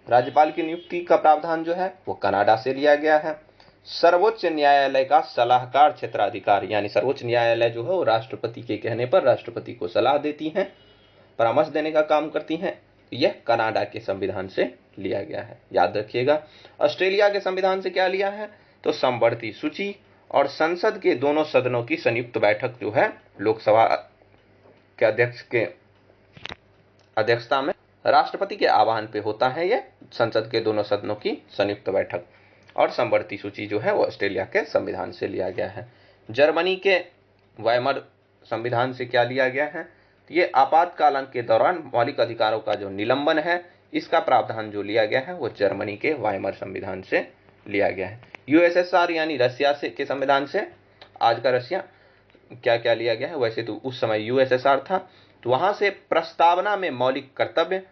राज्यपाल की नियुक्ति का प्रावधान जो है वो कनाडा से लिया गया है। सर्वोच्च न्यायालय का सलाहकार क्षेत्राधिकार, यानी सर्वोच्च न्यायालय जो है वो राष्ट्रपति के कहने पर राष्ट्रपति को सलाह देती हैं, परामर्श देने का काम करती हैं, यह कनाडा के संविधान से लिया गया है, याद रखिएगा। ऑस्ट्रेलिया के संविधान से क्या लिया है, तो समवर्ती सूची और संसद के दोनों सदनों की संयुक्त बैठक जो है लोकसभा के अध्यक्ष के अध्यक्षता में राष्ट्रपति के आह्वान पे होता है ये संसद के दोनों सदनों की संयुक्त बैठक। और समवर्ती सूची जो है वो ऑस्ट्रेलिया के संविधान से लिया गया है। जर्मनी के वाइमर संविधान से क्या लिया गया है, ये आपातकाल के दौरान मौलिक अधिकारों का जो निलंबन है इसका प्रावधान जो लिया गया है वो जर्मनी के वाइमर संविधान से लिया गया है। यूएसएसआर यानी रशिया से के संविधान से, आज का रशिया, क्या क्या लिया गया है, वैसे तो उस समय यूएसएसआर था, तो वहां से प्रस्तावना में मौलिक कर्तव्य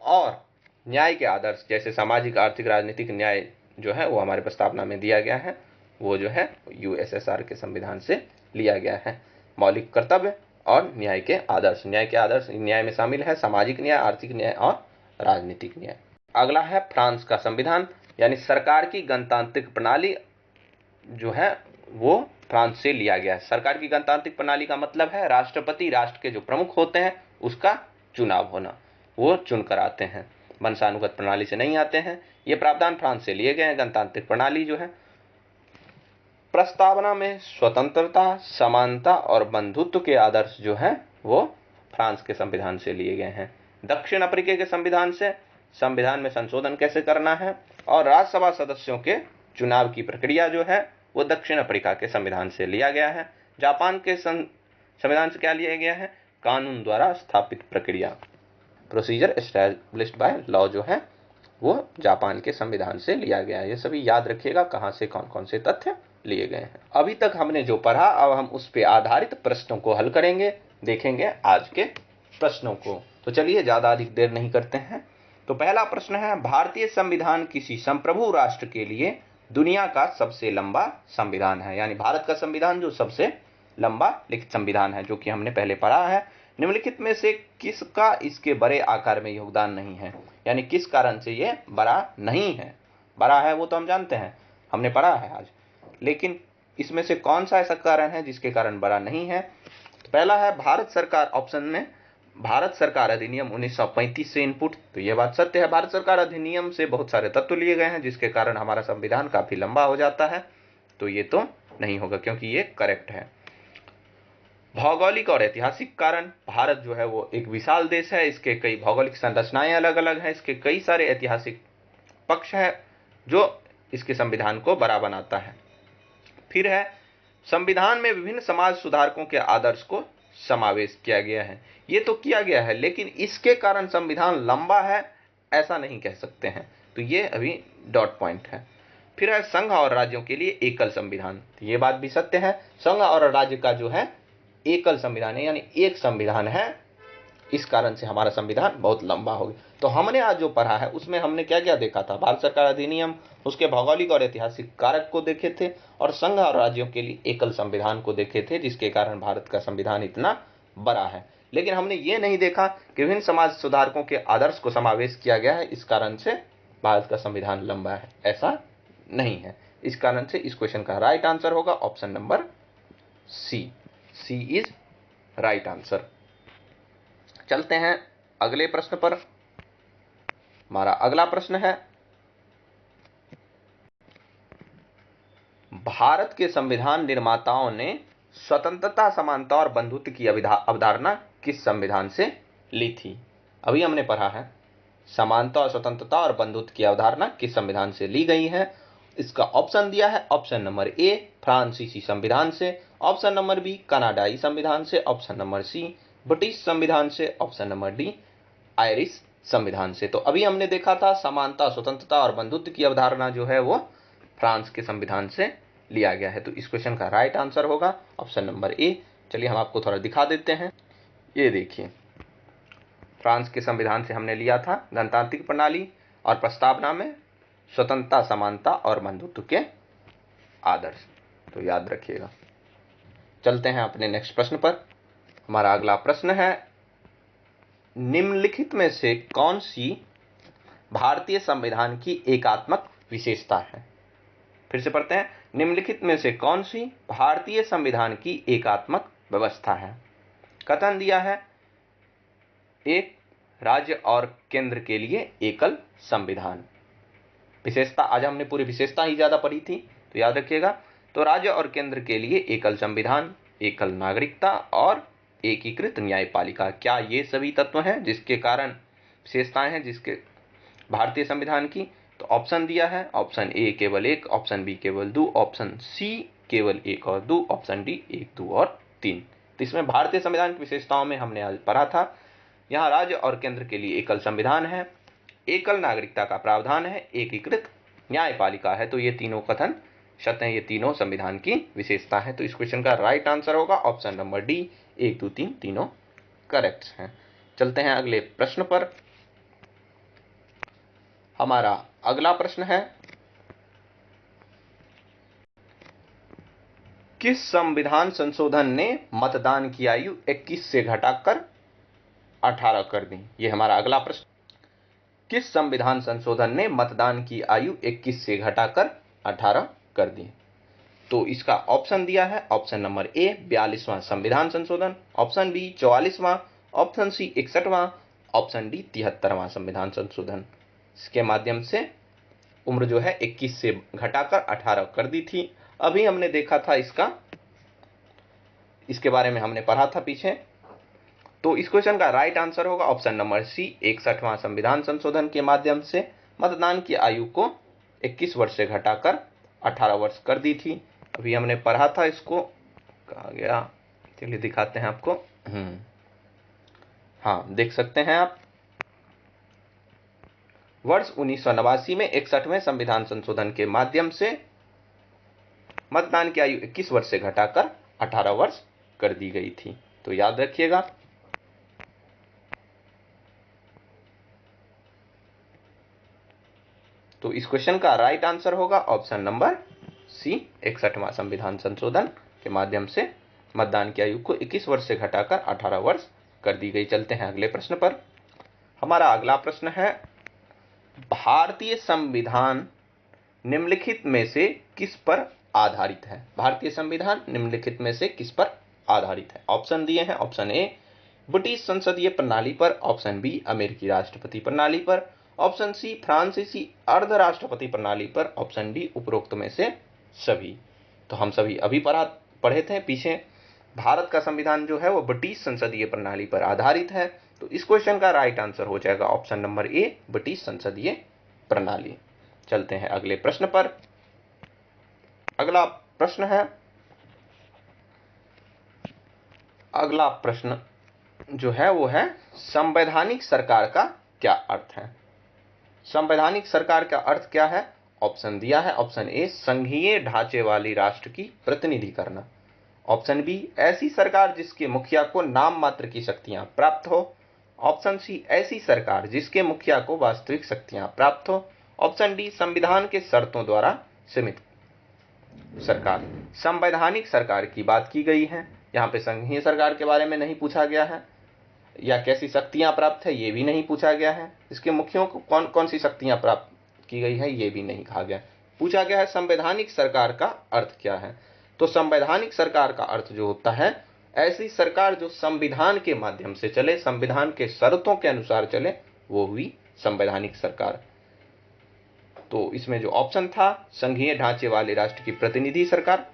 और न्याय के आदर्श जैसे सामाजिक आर्थिक राजनीतिक न्याय जो है वो हमारे प्रस्तावना में दिया गया है, वो जो है यूएसएसआर के संविधान से लिया गया है। मौलिक कर्तव्य और न्याय के आदर्श, न्याय के आदर्श न्याय में शामिल है सामाजिक न्याय, आर्थिक न्याय और राजनीतिक न्याय। अगला है फ्रांस का संविधान, यानी सरकार की गणतांत्रिक प्रणाली जो है वो फ्रांस से लिया गया है। सरकार की गणतांत्रिक प्रणाली का मतलब है राष्ट्रपति राष्ट्र के जो प्रमुख होते हैं उसका चुनाव होना, वो चुनकर आते हैं, वंशानुगत प्रणाली से नहीं आते हैं। ये प्रावधान फ्रांस से लिए गए हैं। गणतांत्रिक प्रणाली जो है, प्रस्तावना में स्वतंत्रता, समानता और बंधुत्व के आदर्श जो है वो फ्रांस के संविधान से लिए गए हैं। दक्षिण अफ्रीका के संविधान से संविधान में संशोधन कैसे करना है और राज्यसभा सदस्यों के चुनाव की प्रक्रिया जो है वो दक्षिण अफ्रीका के संविधान से लिया गया है। जापान के संविधान से क्या लिया गया है, कानून द्वारा स्थापित प्रक्रिया, प्रोसीजर एस्टैब्लिश्ड बाय लॉ जो है वो जापान के संविधान से लिया गया है। ये सभी याद रखिएगा कहां से कौन कौन से तथ्य लिए गए हैं। अभी तक हमने जो पढ़ा, अब हम उस पे आधारित प्रश्नों को हल करेंगे, देखेंगे आज के प्रश्नों को। तो चलिए ज्यादा अधिक देर नहीं करते हैं। तो पहला प्रश्न है, भारतीय संविधान किसी संप्रभु राष्ट्र के लिए दुनिया का सबसे लंबा संविधान है, यानी भारत का संविधान जो सबसे लंबा लिखित संविधान है, जो कि हमने पहले पढ़ा है। निम्नलिखित में से किसका इसके बड़े आकार में योगदान नहीं है, यानी किस कारण से ये बड़ा नहीं है। बड़ा है वो तो हम जानते हैं, हमने पढ़ा है आज, लेकिन इसमें से कौन सा ऐसा कारण है जिसके कारण बड़ा नहीं है। तो पहला है भारत सरकार, ऑप्शन में भारत सरकार अधिनियम 1935 से इनपुट। तो यह बात सत्य है, भारत सरकार अधिनियम से बहुत सारे तत्व लिए गए हैं जिसके कारण हमारा संविधान काफी लंबा हो जाता है, तो ये तो नहीं होगा क्योंकि ये करेक्ट है। भौगोलिक और ऐतिहासिक कारण, भारत जो है वो एक विशाल देश है, इसके कई भौगोलिक संरचनाएं अलग अलग हैं, इसके कई सारे ऐतिहासिक पक्ष है जो इसके संविधान को बड़ा बनाता है। फिर है संविधान में विभिन्न समाज सुधारकों के आदर्श को समावेश किया गया है। ये तो किया गया है, लेकिन इसके कारण संविधान लंबा है ऐसा नहीं कह सकते हैं, तो ये अभी डॉट पॉइंट है। फिर है संघ और राज्यों के लिए एकल संविधान, तो ये बात भी सत्य है, संघ और राज्य का जो है एकल संविधान है, यानी एक संविधान है, इस कारण से हमारा संविधान बहुत लंबा हो गया। तो हमने आज जो पढ़ा है उसमें हमने क्या क्या देखा था, भारत सरकार अधिनियम, उसके भौगोलिक और ऐतिहासिक कारक को देखे थे, और संघ और राज्यों के लिए एकल संविधान को देखे थे, जिसके कारण भारत का संविधान इतना बड़ा है। लेकिन हमने ये नहीं देखा कि विभिन्न समाज सुधारकों के आदर्श को समावेश किया गया है, इस कारण से भारत का संविधान लंबा है, ऐसा नहीं है। इस कारण से इस क्वेश्चन का राइट आंसर होगा option number C. C is right answer. चलते हैं अगले प्रश्न पर। हमारा अगला प्रश्न है, भारत के संविधान निर्माताओं ने स्वतंत्रता, समानता और बंधुत्व की अवधारणा किस संविधान से ली थी। अभी हमने पढ़ा है समानता और स्वतंत्रता और बंधुत्व की अवधारणा किस संविधान से ली गई है। इसका ऑप्शन दिया है, ऑप्शन नंबर ए फ्रांसीसी संविधान से, ऑप्शन नंबर बी कनाडाई संविधान से, ऑप्शन नंबर सी ब्रिटिश संविधान से, ऑप्शन नंबर डी आयरिश संविधान से। तो अभी हमने देखा था समानता, स्वतंत्रता और बंधुत्व की अवधारणा जो है वो फ्रांस के संविधान से लिया गया है, तो इस क्वेश्चन का राइट आंसर होगा ऑप्शन नंबर ए। चलिए हम आपको थोड़ा दिखा देते हैं, ये देखिए फ्रांस के संविधान से हमने लिया था गणतांत्रिक प्रणाली और प्रस्तावना में स्वतंत्रता, समानता और बंधुत्व के आदर्श, तो याद रखिएगा। चलते हैं अपने नेक्स्ट प्रश्न पर। हमारा अगला प्रश्न है, निम्नलिखित में से कौन सी भारतीय संविधान की एकात्मक विशेषता है। फिर से पढ़ते हैं, निम्नलिखित में से कौन सी भारतीय संविधान की एकात्मक व्यवस्था है। कथन दिया है, एक राज्य और केंद्र के लिए एकल संविधान। विशेषता, आज हमने पूरी विशेषता ही ज्यादा पढ़ी थी, तो याद रखिएगा। तो राज्य और केंद्र के लिए एकल संविधान, एकल नागरिकता और एकीकृत न्यायपालिका, क्या ये सभी तत्व हैं जिसके कारण विशेषताएं हैं जिसके भारतीय संविधान की? तो ऑप्शन दिया है, ऑप्शन ए केवल 1, ऑप्शन बी केवल 2, ऑप्शन सी केवल 1 और 2, ऑप्शन डी 1, 2 और 3। तो इसमें भारतीय संविधान की विशेषताओं में हमने आज पढ़ा था, यहाँ राज्य और केंद्र के लिए एकल संविधान है, एकल नागरिकता का प्रावधान है, एकीकृत न्यायपालिका है। तो ये तीनों कथन सत्य हैं, ये तीनों संविधान की विशेषता है। तो इस क्वेश्चन का राइट आंसर होगा ऑप्शन नंबर डी, 1, 2, 3 तीनों करेक्ट हैं। चलते हैं अगले प्रश्न पर। हमारा अगला प्रश्न है, किस संविधान संशोधन ने मतदान की आयु 21 से घटाकर 18 कर दी? ये हमारा अगला प्रश्न। किस संविधान संशोधन ने मतदान की आयु 21 से घटाकर 18 कर दी? तो इसका ऑप्शन दिया है, ऑप्शन नंबर ए 42वां संविधान संशोधन, ऑप्शन बी 44वां, ऑप्शन सी 61वां, ऑप्शन डी 73वां संविधान संशोधन। इसके माध्यम से उम्र जो है 21 से घटाकर 18 कर दी थी। अभी हमने देखा था इसके बारे में हमने पढ़ा था पीछे। तो इस क्वेश्चन का राइट आंसर होगा ऑप्शन नंबर सी, 61वां संविधान संशोधन के माध्यम से मतदान की आयु को 21 वर्ष से घटाकर 18 वर्ष कर दी थी। अभी हमने पढ़ा था इसको, कहा गया, चलिए दिखाते हैं आपको। हाँ, देख सकते हैं आप, वर्ष 1989 में 61वें संविधान संशोधन के माध्यम से मतदान की आयु 21 वर्ष से घटाकर 18 वर्ष कर दी गई थी। तो याद रखिएगा। तो इस क्वेश्चन का राइट आंसर होगा ऑप्शन नंबर सी, 61वां संविधान संशोधन के माध्यम से मतदान की आयु को 21 वर्ष से घटाकर 18 वर्ष कर दी गई। चलते हैं अगले प्रश्न पर। हमारा अगला प्रश्न है, भारतीय संविधान निम्नलिखित में से किस पर आधारित है? भारतीय संविधान निम्नलिखित में से किस पर आधारित है? ऑप्शन दिए हैं, ऑप्शन ए ब्रिटिश संसदीय प्रणाली पर, ऑप्शन बी अमेरिकी राष्ट्रपति प्रणाली पर, ऑप्शन सी फ्रांसीसी अर्ध राष्ट्रपति प्रणाली पर, ऑप्शन डी उपरोक्त में से सभी। तो हम सभी अभी पढ़े थे पीछे, भारत का संविधान जो है वो ब्रिटिश संसदीय प्रणाली पर आधारित है। तो इस क्वेश्चन का राइट आंसर हो जाएगा ऑप्शन नंबर ए, ब्रिटिश संसदीय प्रणाली। चलते हैं अगले प्रश्न पर। अगला प्रश्न जो है वो है, संवैधानिक सरकार का क्या अर्थ है? संवैधानिक सरकार का अर्थ क्या है? ऑप्शन दिया है, ऑप्शन ए संघीय ढांचे वाली राष्ट्र की प्रतिनिधि करना, ऑप्शन बी ऐसी सरकार जिसके मुखिया को नाम मात्र की शक्तियां प्राप्त हो, ऑप्शन सी ऐसी सरकार जिसके मुखिया को वास्तविक शक्तियां प्राप्त हो, ऑप्शन डी संविधान के शर्तों द्वारा सीमित सरकार। संवैधानिक सरकार की बात की गई है, यहाँ पे संघीय सरकार के बारे में नहीं पूछा गया है, या कैसी शक्तियां प्राप्त है ये भी नहीं पूछा गया है, इसके मुखियों को कौन कौन सी शक्तियां प्राप्त की गई है ये भी नहीं कहा गया। पूछा गया है संवैधानिक सरकार का अर्थ क्या है। तो संवैधानिक सरकार का अर्थ जो होता है, ऐसी सरकार जो संविधान के माध्यम से चले, संविधान के शर्तों के अनुसार चले, वो हुई संवैधानिक सरकार। तो इसमें जो ऑप्शन था संघीय ढांचे वाले राष्ट्र की प्रतिनिधि सरकार,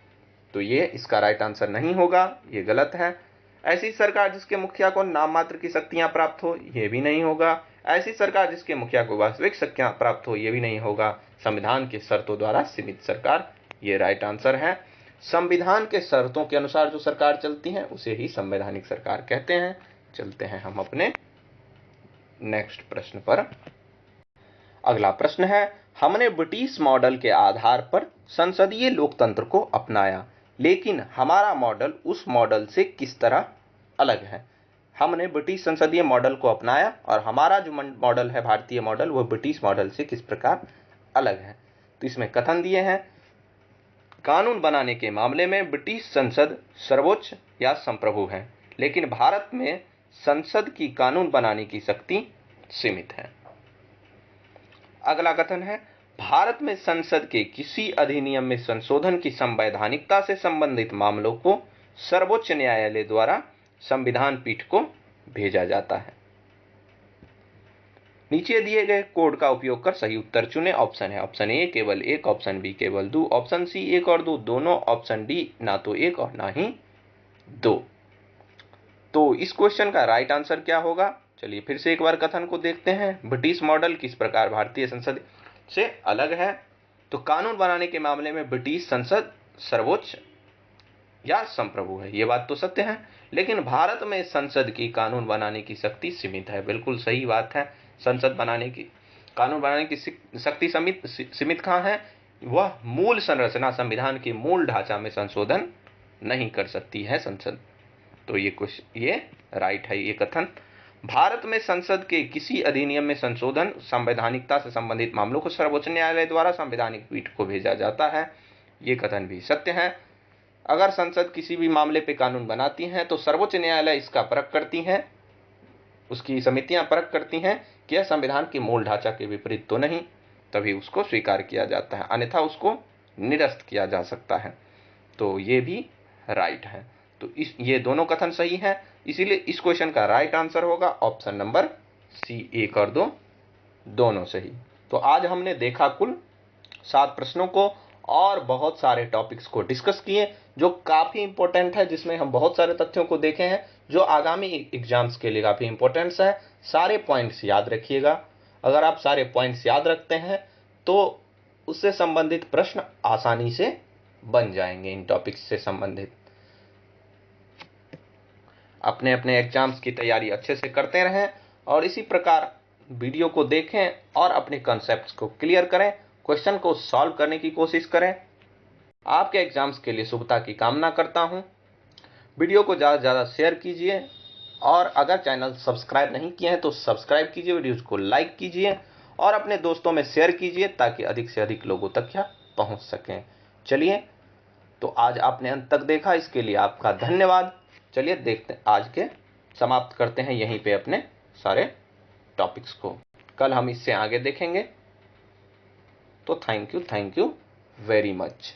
तो ये इसका राइट आंसर नहीं होगा, ये गलत है। ऐसी सरकार जिसके मुखिया को नाम मात्र की शक्तियां प्राप्त हो, ये भी नहीं होगा। ऐसी सरकार जिसके मुखिया को वास्तविक शक्तियां प्राप्त हो, ये भी नहीं होगा। संविधान के शर्तों द्वारा सीमित सरकार, ये राइट आंसर है। संविधान के शर्तों के अनुसार जो सरकार चलती है उसे ही संवैधानिक सरकार कहते हैं। चलते हैं हम अपने नेक्स्ट प्रश्न पर। अगला प्रश्न है, हमने ब्रिटिश मॉडल के आधार पर संसदीय लोकतंत्र को अपनाया, लेकिन हमारा मॉडल उस मॉडल से किस तरह अलग है? हमने ब्रिटिश संसदीय मॉडल को अपनाया और हमारा जो मॉडल है, भारतीय मॉडल, वह ब्रिटिश मॉडल से किस प्रकार अलग है। तो इसमें कथन दिए हैं, कानून बनाने के मामले में ब्रिटिश संसद सर्वोच्च या संप्रभु है, लेकिन भारत में संसद की कानून बनाने की शक्ति सीमित है। अगला कथन है, भारत में संसद के किसी अधिनियम में संशोधन की संवैधानिकता से संबंधित मामलों को सर्वोच्च न्यायालय द्वारा संविधान पीठ को भेजा जाता है। नीचे दिए गए कोड का उपयोग कर सही उत्तर चुने। ऑप्शन है ऑप्शन ए केवल 1, ऑप्शन बी केवल 2, ऑप्शन सी 1 और 2 दोनों, ऑप्शन डी ना तो 1 और ना ही 2। तो इस क्वेश्चन का राइट आंसर क्या होगा? चलिए फिर से एक बार कथन को देखते हैं। ब्रिटिश मॉडल किस प्रकार भारतीय संसद से अलग है? तो कानून बनाने के मामले में ब्रिटिश संसद सर्वोच्च या संप्रभु है, ये बात तो सत्य है। लेकिन भारत में संसद की कानून बनाने की शक्ति सीमित है। बिल्कुल सही बात है। संसद बनाने की, कानून बनाने की शक्ति सीमित कहाँ है? वह मूल संरचना, संविधान के मूल ढांचा में संशोधन नहीं कर सकती है संसद। तो ये राइट है ये कथन। भारत में संसद के किसी अधिनियम में संशोधन संवैधानिकता से संबंधित मामलों को सर्वोच्च न्यायालय द्वारा संवैधानिक पीठ को भेजा जाता है, ये कथन भी सत्य है। अगर संसद किसी भी मामले पे कानून बनाती हैं तो सर्वोच्च न्यायालय इसका परख करती हैं, उसकी समितियां परख करती हैं कि यह संविधान के मूल ढांचा के विपरीत तो नहीं, तभी उसको स्वीकार किया जाता है, अन्यथा उसको निरस्त किया जा सकता है। तो ये भी राइट है। तो ये दोनों कथन सही हैं, इसीलिए इस क्वेश्चन का राइट आंसर होगा ऑप्शन नंबर सी, 1 और 2 दोनों सही। तो आज हमने देखा कुल 7 प्रश्नों को और बहुत सारे टॉपिक्स को डिस्कस किए, जो काफी इंपॉर्टेंट है, जिसमें हम बहुत सारे तथ्यों को देखे हैं जो आगामी एग्जाम्स के लिए काफी इंपॉर्टेंट है। सारे पॉइंट्स याद रखिएगा। अगर आप सारे पॉइंट्स याद रखते हैं तो उससे संबंधित प्रश्न आसानी से बन जाएंगे। इन टॉपिक्स से संबंधित अपने अपने एग्जाम्स की तैयारी अच्छे से करते रहें और इसी प्रकार वीडियो को देखें और अपने कॉन्सेप्ट्स को क्लियर करें, क्वेश्चन को सॉल्व करने की कोशिश करें। आपके एग्जाम्स के लिए शुभता की कामना करता हूं। वीडियो को ज़्यादा से ज़्यादा शेयर कीजिए और अगर चैनल सब्सक्राइब नहीं किए हैं तो सब्सक्राइब कीजिए, वीडियोज़ को लाइक कीजिए और अपने दोस्तों में शेयर कीजिए ताकि अधिक से अधिक लोगों तक यह पहुंच सकें। चलिए, तो आज आपने अंत तक देखा, इसके लिए आपका धन्यवाद। चलिए देखते हैं, आज के समाप्त करते हैं यहीं पे अपने सारे टॉपिक्स को। कल हम इससे आगे देखेंगे। तो थैंक यू वेरी मच।